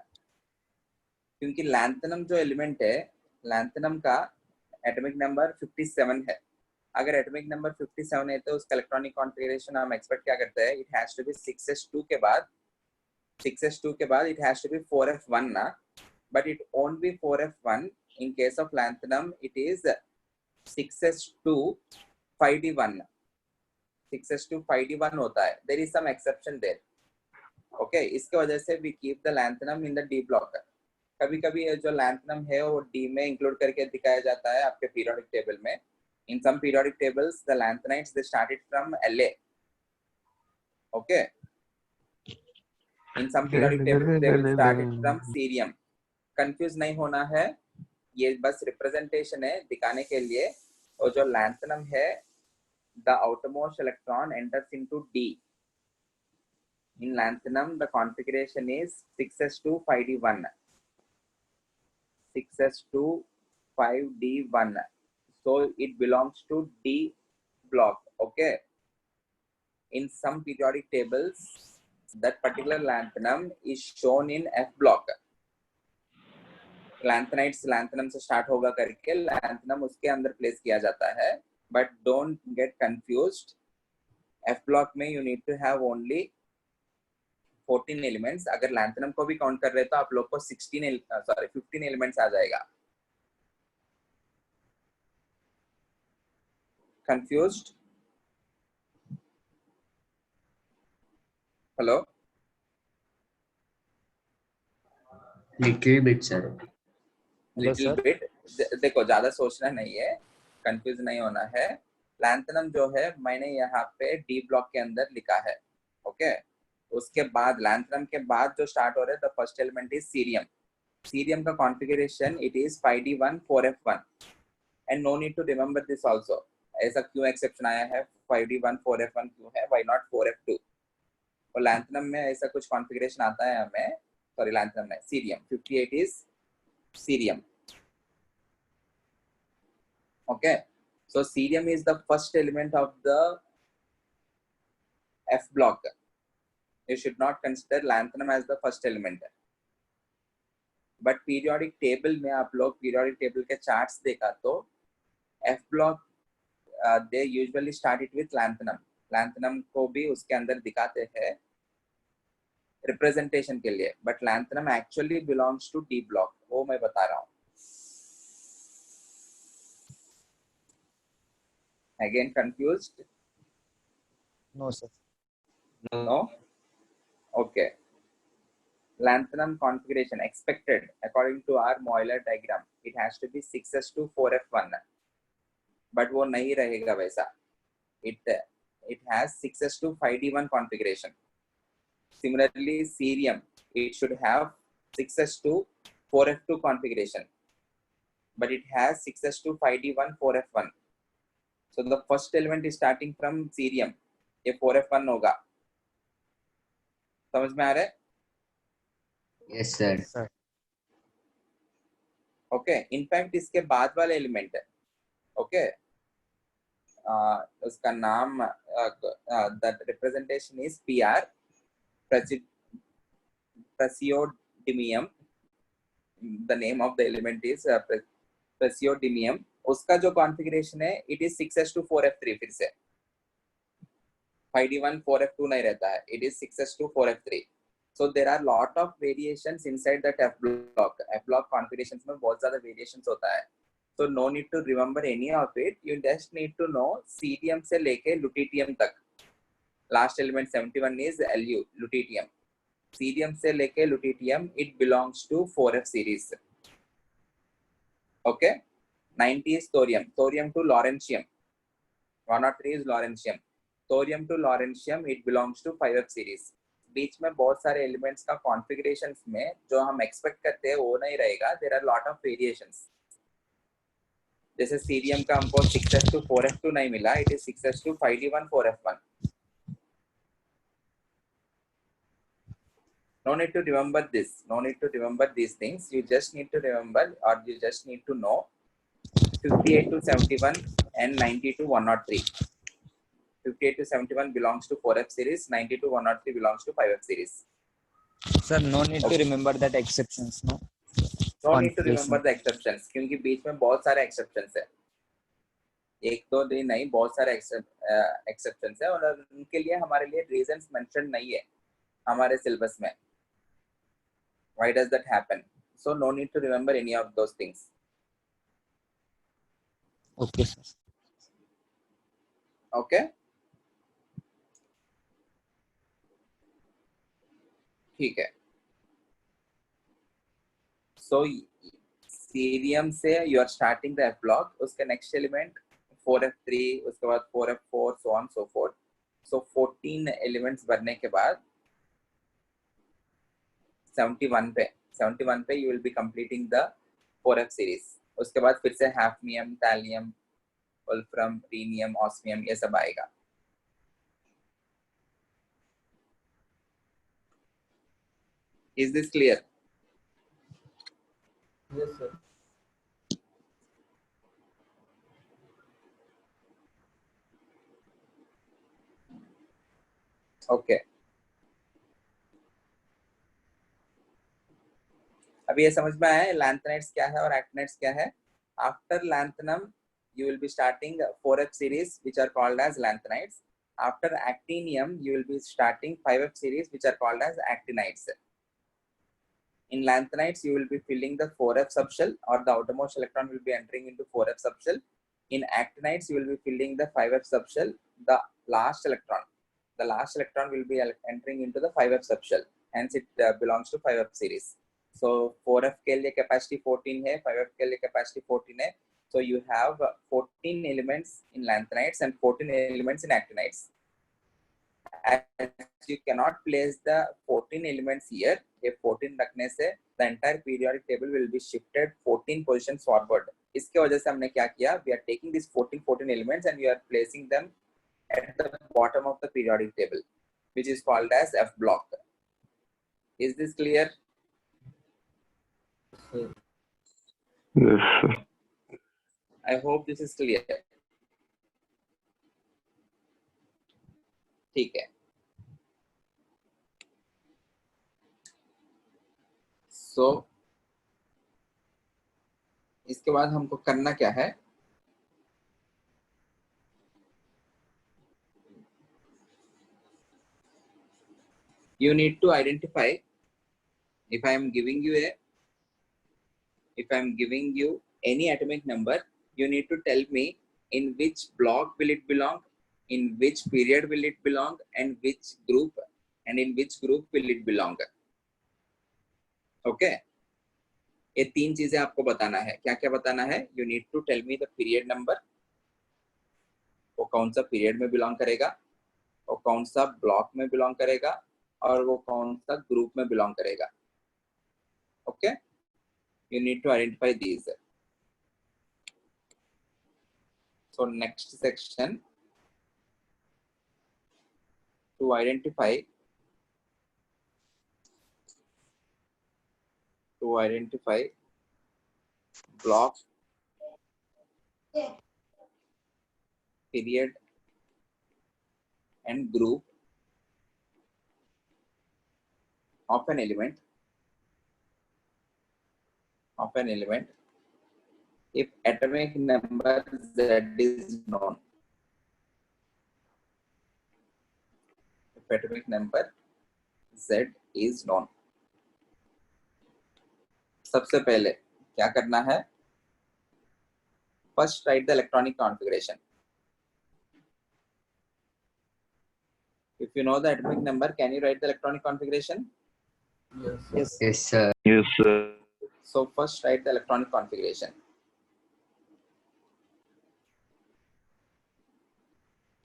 क्योंकि लैंथनम जो एलिमेंट है, लैंथनम का एटॉमिक नंबर 57 है। अगर एटॉमिक नंबर 57 है तो उसका इलेक्ट्रॉनिक कॉन्फ़िगरेशन हम एक्सपेक्ट क्या करते हैं, it has to be 6s2 के बाद, 6s2 के बाद it has to be 4f1 ना, but it won't be 4f1 in case of lanthanum. It is 6s2 5d1, 6s2 5d1 होता है, there is some exception there. Okay, इसके वजह से we keep the lanthanum in the D block. कभी कभी जो lanthanum है वो D में इंक्लूड करके दिखाया जाता है आपके periodic table में. In some periodic tables the lanthanides they started from La. Okay, in some periodic tables they will start it from cerium. Confuse नहीं होना है, ये बस रिप्रेजेंटेशन है दिखाने के लिए। और जो लैंथनम है, the outermost electron enters into D. In lanthanum the configuration is 6s2 5d1, 6s2 5d1, so it belongs to D block. Okay, in some periodic tables that particular lanthanum is shown in F block. Lanthanides lanthanum से start होगा करके lanthanum उसके अंदर place किया जाता है, but don't get confused. F block में you need to have only 14 elements. अगर लैंथनम को भी काउंट कर रहे तो आप लोग को 15 एलिमेंट्स आ जाएगा। Confused? Hello, Little bit, sir. Little bit. देखो ज्यादा सोचना नहीं है, कंफ्यूज नहीं होना है। लैंथनम जो है मैंने यहाँ पे डी ब्लॉक के अंदर लिखा है। ओके, उसके बाद लैंथनम के बाद जो स्टार्ट हो रहा है the first element is cerium. Cerium का configuration it is 5d1 4f1 and no need to remember this also. ऐसा क्यों एक्सेप्शन आया है 5d1 4f1 क्यों है, व्हाई नॉट 4f2? और लैंथनम में ऐसा कुछ कॉन्फ़िगरेशन आता है हमें, सॉरी लैंथनम में cerium 58 is cerium. Okay, so cerium is the first element of the F block. You should not consider lanthanum as the first element. But periodic table में आप लोग periodic table के charts देखा तो F block they usually start it with lanthanum. lanthanum को भी उसके अंदर दिखाते हैं रिप्रेजेंटेशन के लिए, but lanthanum actually belongs to d block, वो मैं बता रहा हूँ। Again confused? No, sir. No? Okay. Lanthanum configuration expected according to our Euler diagram, it has to be 6s2 4f1, but वो नहीं रहेगा वैसा। It has 6s2 5d1 configuration. Similarly, cerium, it should have 6s2 4f2 configuration, but it has 6s2 5d1 4f1. So the first element is starting from cerium, ये 4f1 होगा। समझ में आ रहा है? Yes, sir. Sir. Okay, in fact इसके बाद वाला element है, ओके, उसका नाम the representation is PR praseodymium. The name of the element is praseodymium. उसका जो कॉन्फ़िगरेशन है इट इज 6s2 4f3। फिर से 5d1 4f2 नहीं रहता है, it is 6s2 4f3. So there are lot of variations inside that F block. F block configurations में बहुत ज़्यादा variations होता है, so no need to remember any of it. You just need to know cerium से लेके lutetium तक। Last element 71 is Lu, lutetium. Cerium से लेके lutetium, it belongs to 4f series. Okay, 90 is thorium. Thorium to lawrencium. 103 is lawrencium. Thorium to lawrencium, it belongs to 5f series. बीच में बहुत सारे elements का configurations में जो हम एक्सपेक्ट करते हैं वो नहीं रहेगा। There are lot of variations. जैसे सीरियम का हमको 6s2 4f2 नहीं मिला, it is 6s2 5d1 4f1. No need to remember this, no need to remember these things. You just need to remember, or you just need to know 58 to 71 and 90 to 103. 58 to 71 belongs to 4f series, 90 to 103 belongs to 5f series. Sir, no need to remember that exceptions, no? No need to remember configuration. the exceptions क्योंकि बीच में बहुत सारे exceptions है. एक दो दिन नहीं, बहुत सारे exceptions है और उनके लिए हमारे लिए reasons mentioned नहीं है हमारे syllabus में. Why does that happen? So no need to remember any of those things. Okay, sir. Okay? ठीक है. So serium से you are starting the F block, उसके next element 4F3, उसके बाद 4F4, so on so forth. So 14 elements भरने के बाद 71 पे you will be completing the 4F series. उसके बाद फिर से hafnium, thallium, wolfram, rhenium, osmium ये सब आएगा. Is this clear? Yes, sir. Okay. अभी ये समझ में आया है lanthanides क्या है और actinides क्या है. After lanthanum you will be starting 4F series which are called as lanthanides. After actinium you will be starting 5F series which are called as actinides. In lanthanides you will be filling the 4F subshell or the outermost electron will be entering into 4F subshell. In actinides you will be filling the 5F subshell, the last electron will be entering into the 5F subshell, hence it belongs to 5F series. So 4F के लिए capacity 14 है, 5F के लिए capacity 14 है. So you have 14 elements in lanthanides and 14 elements in actinides. As you cannot place the 14 elements here, if 14 रखने से the entire periodic table will be shifted 14 positions forward. इसके वजह से हमने क्या किया? We are taking these 14 elements and we are placing them at the bottom of the periodic table, which is called as F block. Is this clear? Yes, sir. I hope this is clear. ठीक है. So इसके बाद हमको करना क्या है? You need to identify if I am giving you any atomic number, you need to tell me in which block will it belong, in which period will it belong, and which group, and in which group will it belong. Okay? ये तीन चीजें आपको बताना है. क्या क्या बताना है? You need to tell me the period number, वो कौन सा पीरियड में बिलोंग करेगा, वो कौन सा ब्लॉक में बिलोंग करेगा और वो कौन सा ग्रुप में बिलोंग करेगा. Okay, you need to identify these. So next section, to identify block, period and group of an element if atomic number Z is known. If atomic number Z is known. सबसे पहले क्या करना है? First write the electronic configuration. If you know the atomic number, can you write the electronic configuration? Yes. Yes, sir. Yes, sir. So first write the electronic configuration.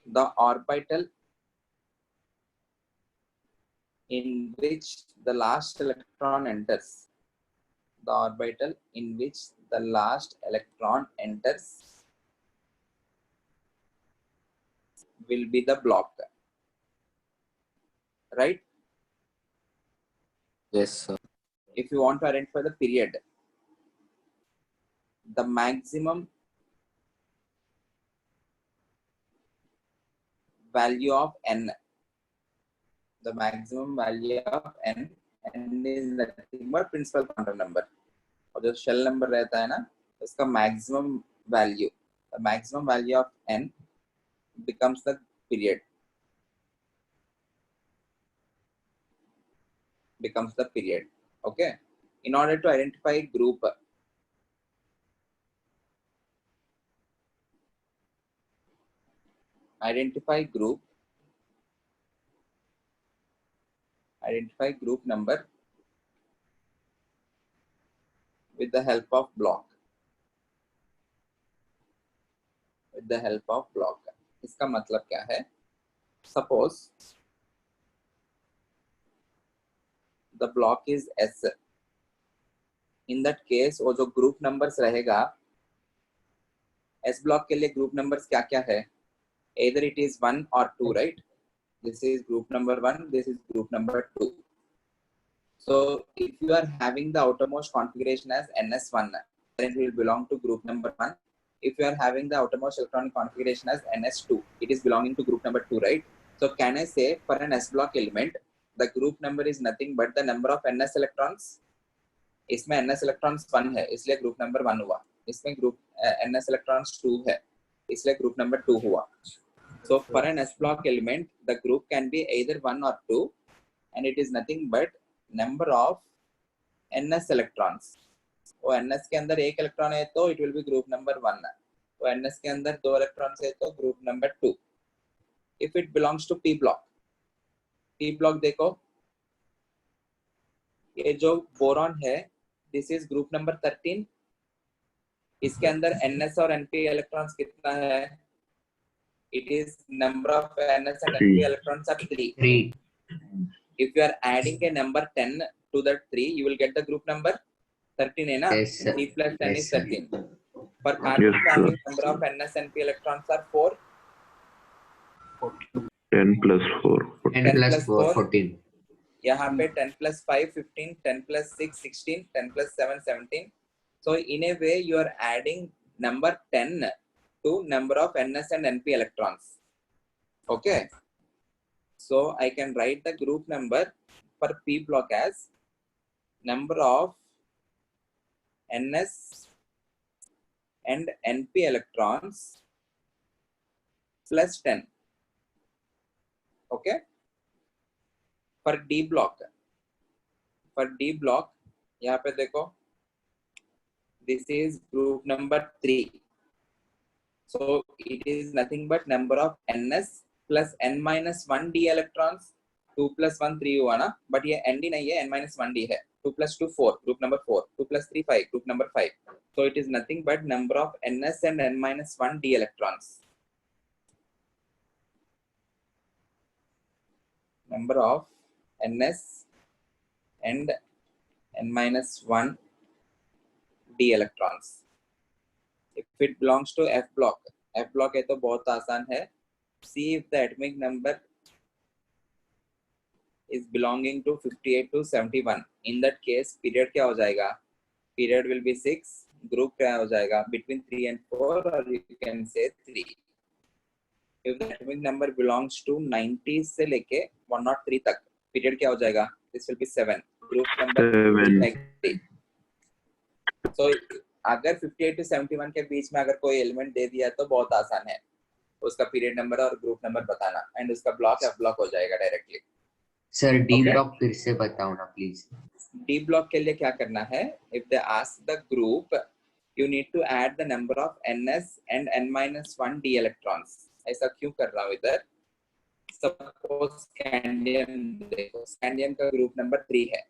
The orbital in which the last electron enters. The orbital in which the last electron enters will be the block. Right? Yes, sir. If you want to identify the period, the maximum value of n, the maximum value of n is nothing but principal quantum number. और जो shell number रहता है ना उसका maximum value, maximum value of n becomes the period, okay. In order to identify group, identify group number with the help of block, इसका मतलब क्या है? Suppose the block is S. In that case वो जो group numbers रहेगा S block के लिए group numbers क्या क्या है? Either it is 1 or 2, right? This is group number 1, this is group number 2. So if you are having the outermost configuration as NS1, then it will belong to group number 1. If you are having the outermost electronic configuration as NS2, it is belonging to group number 2, right? So can I say for an S block element, the group number is nothing but the number of NS electrons? इसमें NS electrons 1 है, इसलिए group number 1 हुआ. इसमें group NS electrons 2 है, इसलिए group number 2 हुआ. So for an S block element, the group can be either 1 or 2, and it is nothing but number of NS electrons. वो NS के अंदर एक इलेक्ट्रॉन है तो it will be group number 1. वो NS के अंदर 2 इलेक्ट्रॉन्स है तो group number 2. If it belongs to P block देखो, ये जो बोरॉन है, this is group number 13. इसके अंदर NS और NP इलेक्ट्रॉन्स कितना है? It is number of NS and NP electrons are 3. 3. If you are adding a number 10 to that 3, you will get the group number 13 है ना? Yes, sir. 3 plus 10 Yes, is sir. 13. For carbon Yes, sir. family, number of NS and P electrons are 4. 10 plus 4. 10 10 plus plus 4, 4. 14. यहाँ पे 10 plus 5 15, 10 plus 6 16, 10 plus 7 17. So in a way you are adding number 10 to number of NS and NP electrons. Okay. So I can write the group number for P block as number of NS and NP electrons plus 10. Okay. For D block यहाँ पे देखो, this is group number 3. So it is nothing but number of NS plus N minus 1 D electrons. 2 plus 1 3 हुआ ना, but ये ND नहीं है, N minus 1 D है. 2 plus 2 4, group number 4. 2 plus 3 5, group number 5. So it is nothing but number of NS and N minus 1 D electrons. Number of NS and N minus 1 D electrons. If it belongs to F block है तो बहुत आसान है. See if the atomic number is belonging to 58 to 71. In that case, period क्या हो जाएगा? Period will be 6. Group क्या हो जाएगा? Between 3 and 4, or you can say 3. If the atomic number belongs to 90 से लेके 103 तक, period क्या हो जाएगा? This will be 7. Group number 7. like 3. So अगर 58 to 71 के बीच में अगर कोई एलिमेंट दे दिया तो बहुत आसान है, उसका पीरियड नंबर और ग्रुप नंबर बताना, एंड उसका ब्लॉक एफ ब्लॉक हो जाएगा directly. Sir D Okay. Block फिर से बताओ ना प्लीज. डी ब्लॉक के लिए क्या करना है? If they ask the group, you need to add the number of NS and N-1 D electrons. ऐसा क्यों कर रहा हूँ इधर? सपोज स्कैंडियम देखो, स्कैंडियम का ग्रुप नंबर 3 है,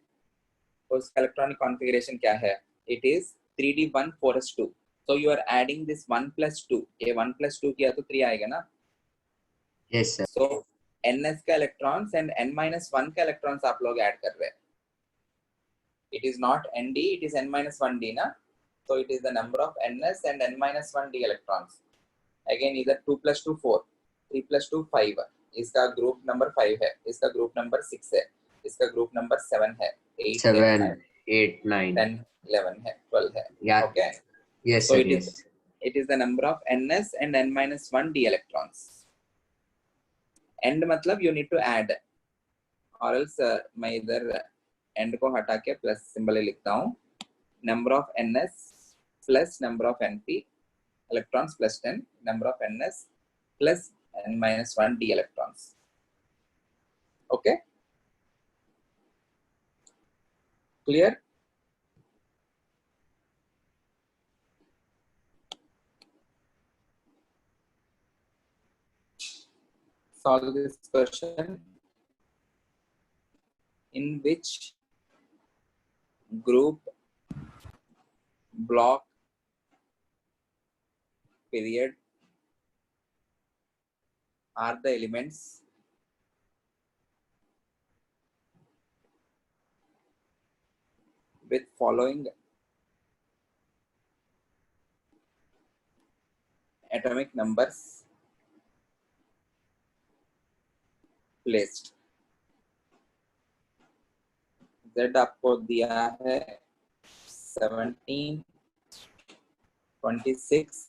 उसका इलेक्ट्रॉनिक कॉन्फ़िगरेशन क्या है? It is 3D1 4s2. So you are adding this 1 plus 2. ये 1 plus 2 किया तो 3 आएगा ना? Yes sir. So NS का इलेक्ट्रॉन्स एंड N-1 का इलेक्ट्रॉन्स आप लोग ऐड कर रहे हैं. It is not ND, it is N-1D ना? So it is the number of NS and N-1D electrons. Again either 2 plus 2 4, 3 plus 2 5. इसका ग्रुप नंबर 5 है, इसका ग्रुप नंबर 6 है, इसका ग्रुप नंबर 7 है, 8 7 है, 8 9 10 11 है, 12 है. Yeah. Okay. Yes So sir. it is the number of NS and N-1 D electrons. End मतलब you need to add, or else मैं इधर end को हटा के प्लस सिंबल लिखता हूँ. number of ns plus number of np electrons plus 10 number of ns plus n minus 1 d electrons. Okay, clear? Solve this question. In which group, block, period are the elements with following atomic numbers placed? Z आपको दिया है 17, 26,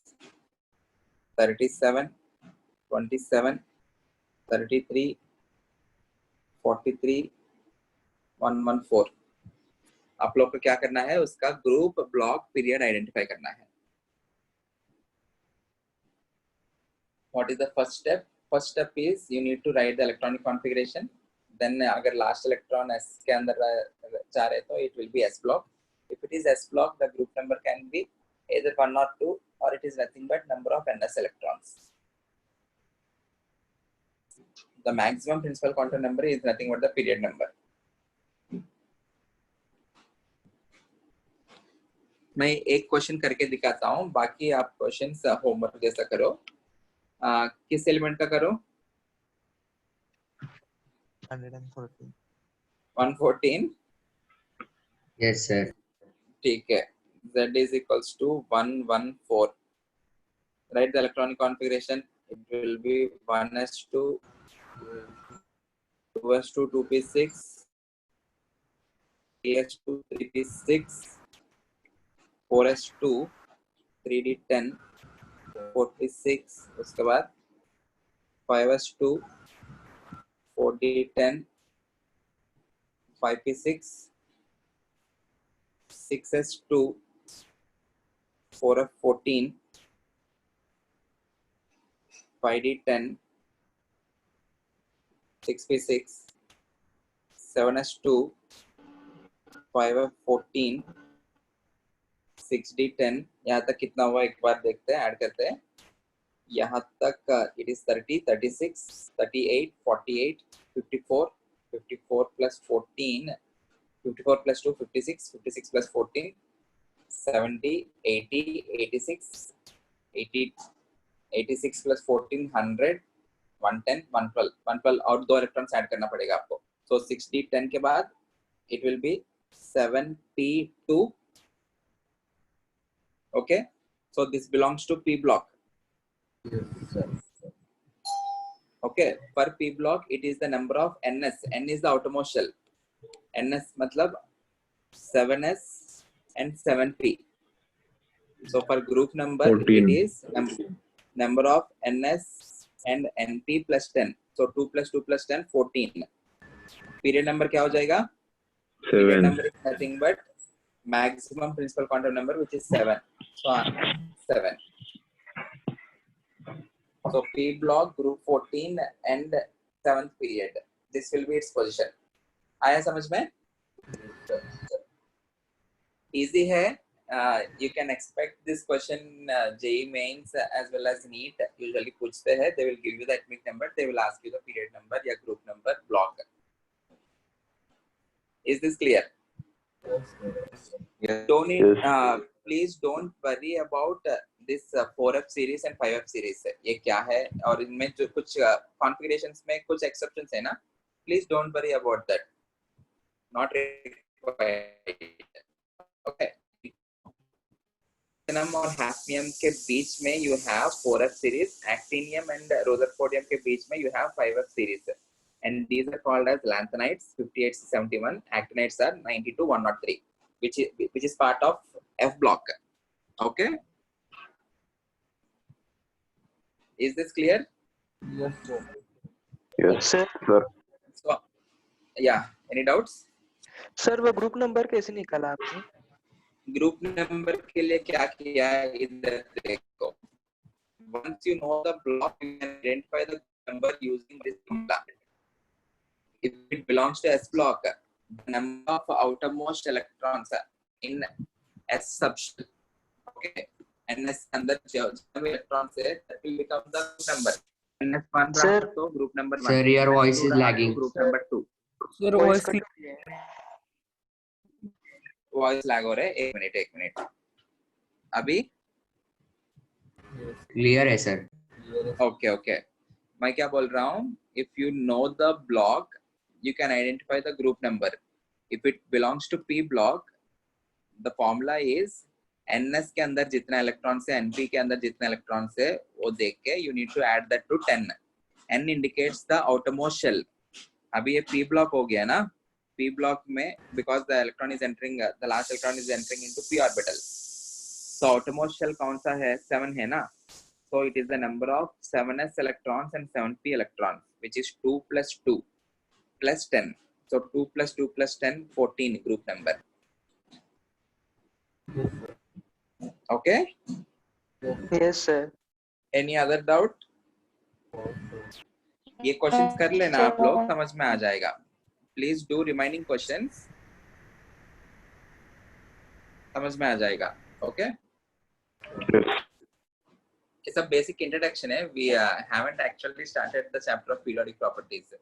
37, 27, 33, 43, 114. आप लोग को क्या करना है, उसका ग्रुप, ब्लॉक, पीरियड आइडेंटिफाई करना है. What is the first step? First step is you need to write the electronic configuration. Then अगर last electron S के अंदर जा रहे तो it will be S block. If it is S block, the group number can be either 1 or 2, or it is nothing but number of ns electrons. The maximum principal quantum number is nothing but the period number. मैं एक question करके दिखाता हूँ, बाकी आप questions homework जैसा करो. किस एलिमेंट का करो? 114. 114. Yes, sir. ठीक है. Z is equals to 114. Write the electronic configuration. It will be 1s2, 2s2, 2p6, 3s2, 3p6, 4s2, 3d10, 4p6, उसके बाद 5s2, 4d10, 5p6, 6s2, 4f14, 5d10, 6p6, 7s2, 5f14, 6d10. यहाँ तक कितना हुआ एक बार देखते हैं, ऐड करते हैं. यहाँ तक it is 30, 36, 38, 48, 54, 54 plus 14, 54 plus 2, 56, 56 plus 14, 70, 80, 86, 80, 86 plus 14, 100, 110, 112, 112 और 2 इलेक्ट्रॉन्स ऐड करना पड़ेगा आपको. So 6d10 के बाद it will be 7p2. Okay, so this belongs to p block. Okay, per p block it is the number of ns. N is the outermost shell. ns मतलब 7s and 7p. So for group number 14. it is number of ns and np plus 10. So 2 plus 2 plus 10, 14. Period number क्या हो जाएगा? Period 7. number is nothing but maximum principal quantum number, which is 7. So 7. So P block, group 14 and 7th period. This will be its position. आया समझ में? Easy है. You can expect this question JEE mains as well as NEET usually पूछते हैं. They will give you the atomic number. They will ask you the period number या group number, block. Is this clear? Yes. Don't need, Yes. please don't worry about this 4F series and 5F series. ये क्या है और इनमें जो कुछ configurations में कुछ exceptions है ना, please don't worry about that. Not required. Okay. Platinum और hafnium के बीच में you have 4F series, actinium and rutherfordium के बीच में you have 5F series. And these are called as lanthanides 58 to 71, actinides are 90 to 103, which is part of F block. Okay, is this clear? Yes, sir. Yes, sir sir. So yeah, any doubts? Sir वो group number कैसे निकाला आपने? Group number के लिए क्या किया है इधर देखो. Once you know the block, you can identify the number using this formula. If it belongs to S block, the number of outermost electrons in S subshell, okay, NS अंदर जो electrons है, that will become the group number. NS1 Sir. रहा तो group number 1. Sir, your voice is NS2 रहा तो lagging. group number 2. Sir, Voice voice cut clear. Voice lag हो रहा है. एक मिनट अभी. Clear है sir. ओके मैं क्या बोल रहा हूँ, if you know the block you can identify the group number. If it belongs to p block, the formula is ns के अंदर जितना इलेक्ट्रॉन्स है, एनपी के अंदर जितना इलेक्ट्रॉन्स है वो देख के you need to add that to 10. N indicates the outermost shell. अभी ये पी ब्लॉक हो गया ना. पी ब्लॉक में because the electron is entering, the last electron is entering into p orbital. तो आउटरमोस्ट शेल कौन सा है? 7 है ना. So it is the number of 7s electrons and 7p electrons, which is 2 plus 2 plus 10. So 2 plus 2 plus 10, 14 group number. Okay. Yes, sir. Any other doubt? ये questions कर लेना आप लोग, समझ में आ जाएगा. Please do remaining questions. समझ में आ जाएगा. Okay. Yes. It's a basic introduction. We haven't actually started the chapter of periodic properties.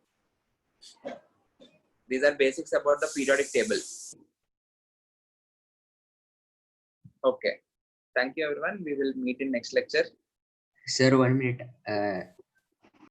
These are basics about the periodic table. Okay. Thank you, everyone. We will meet in next lecture. Sir, 1 minute.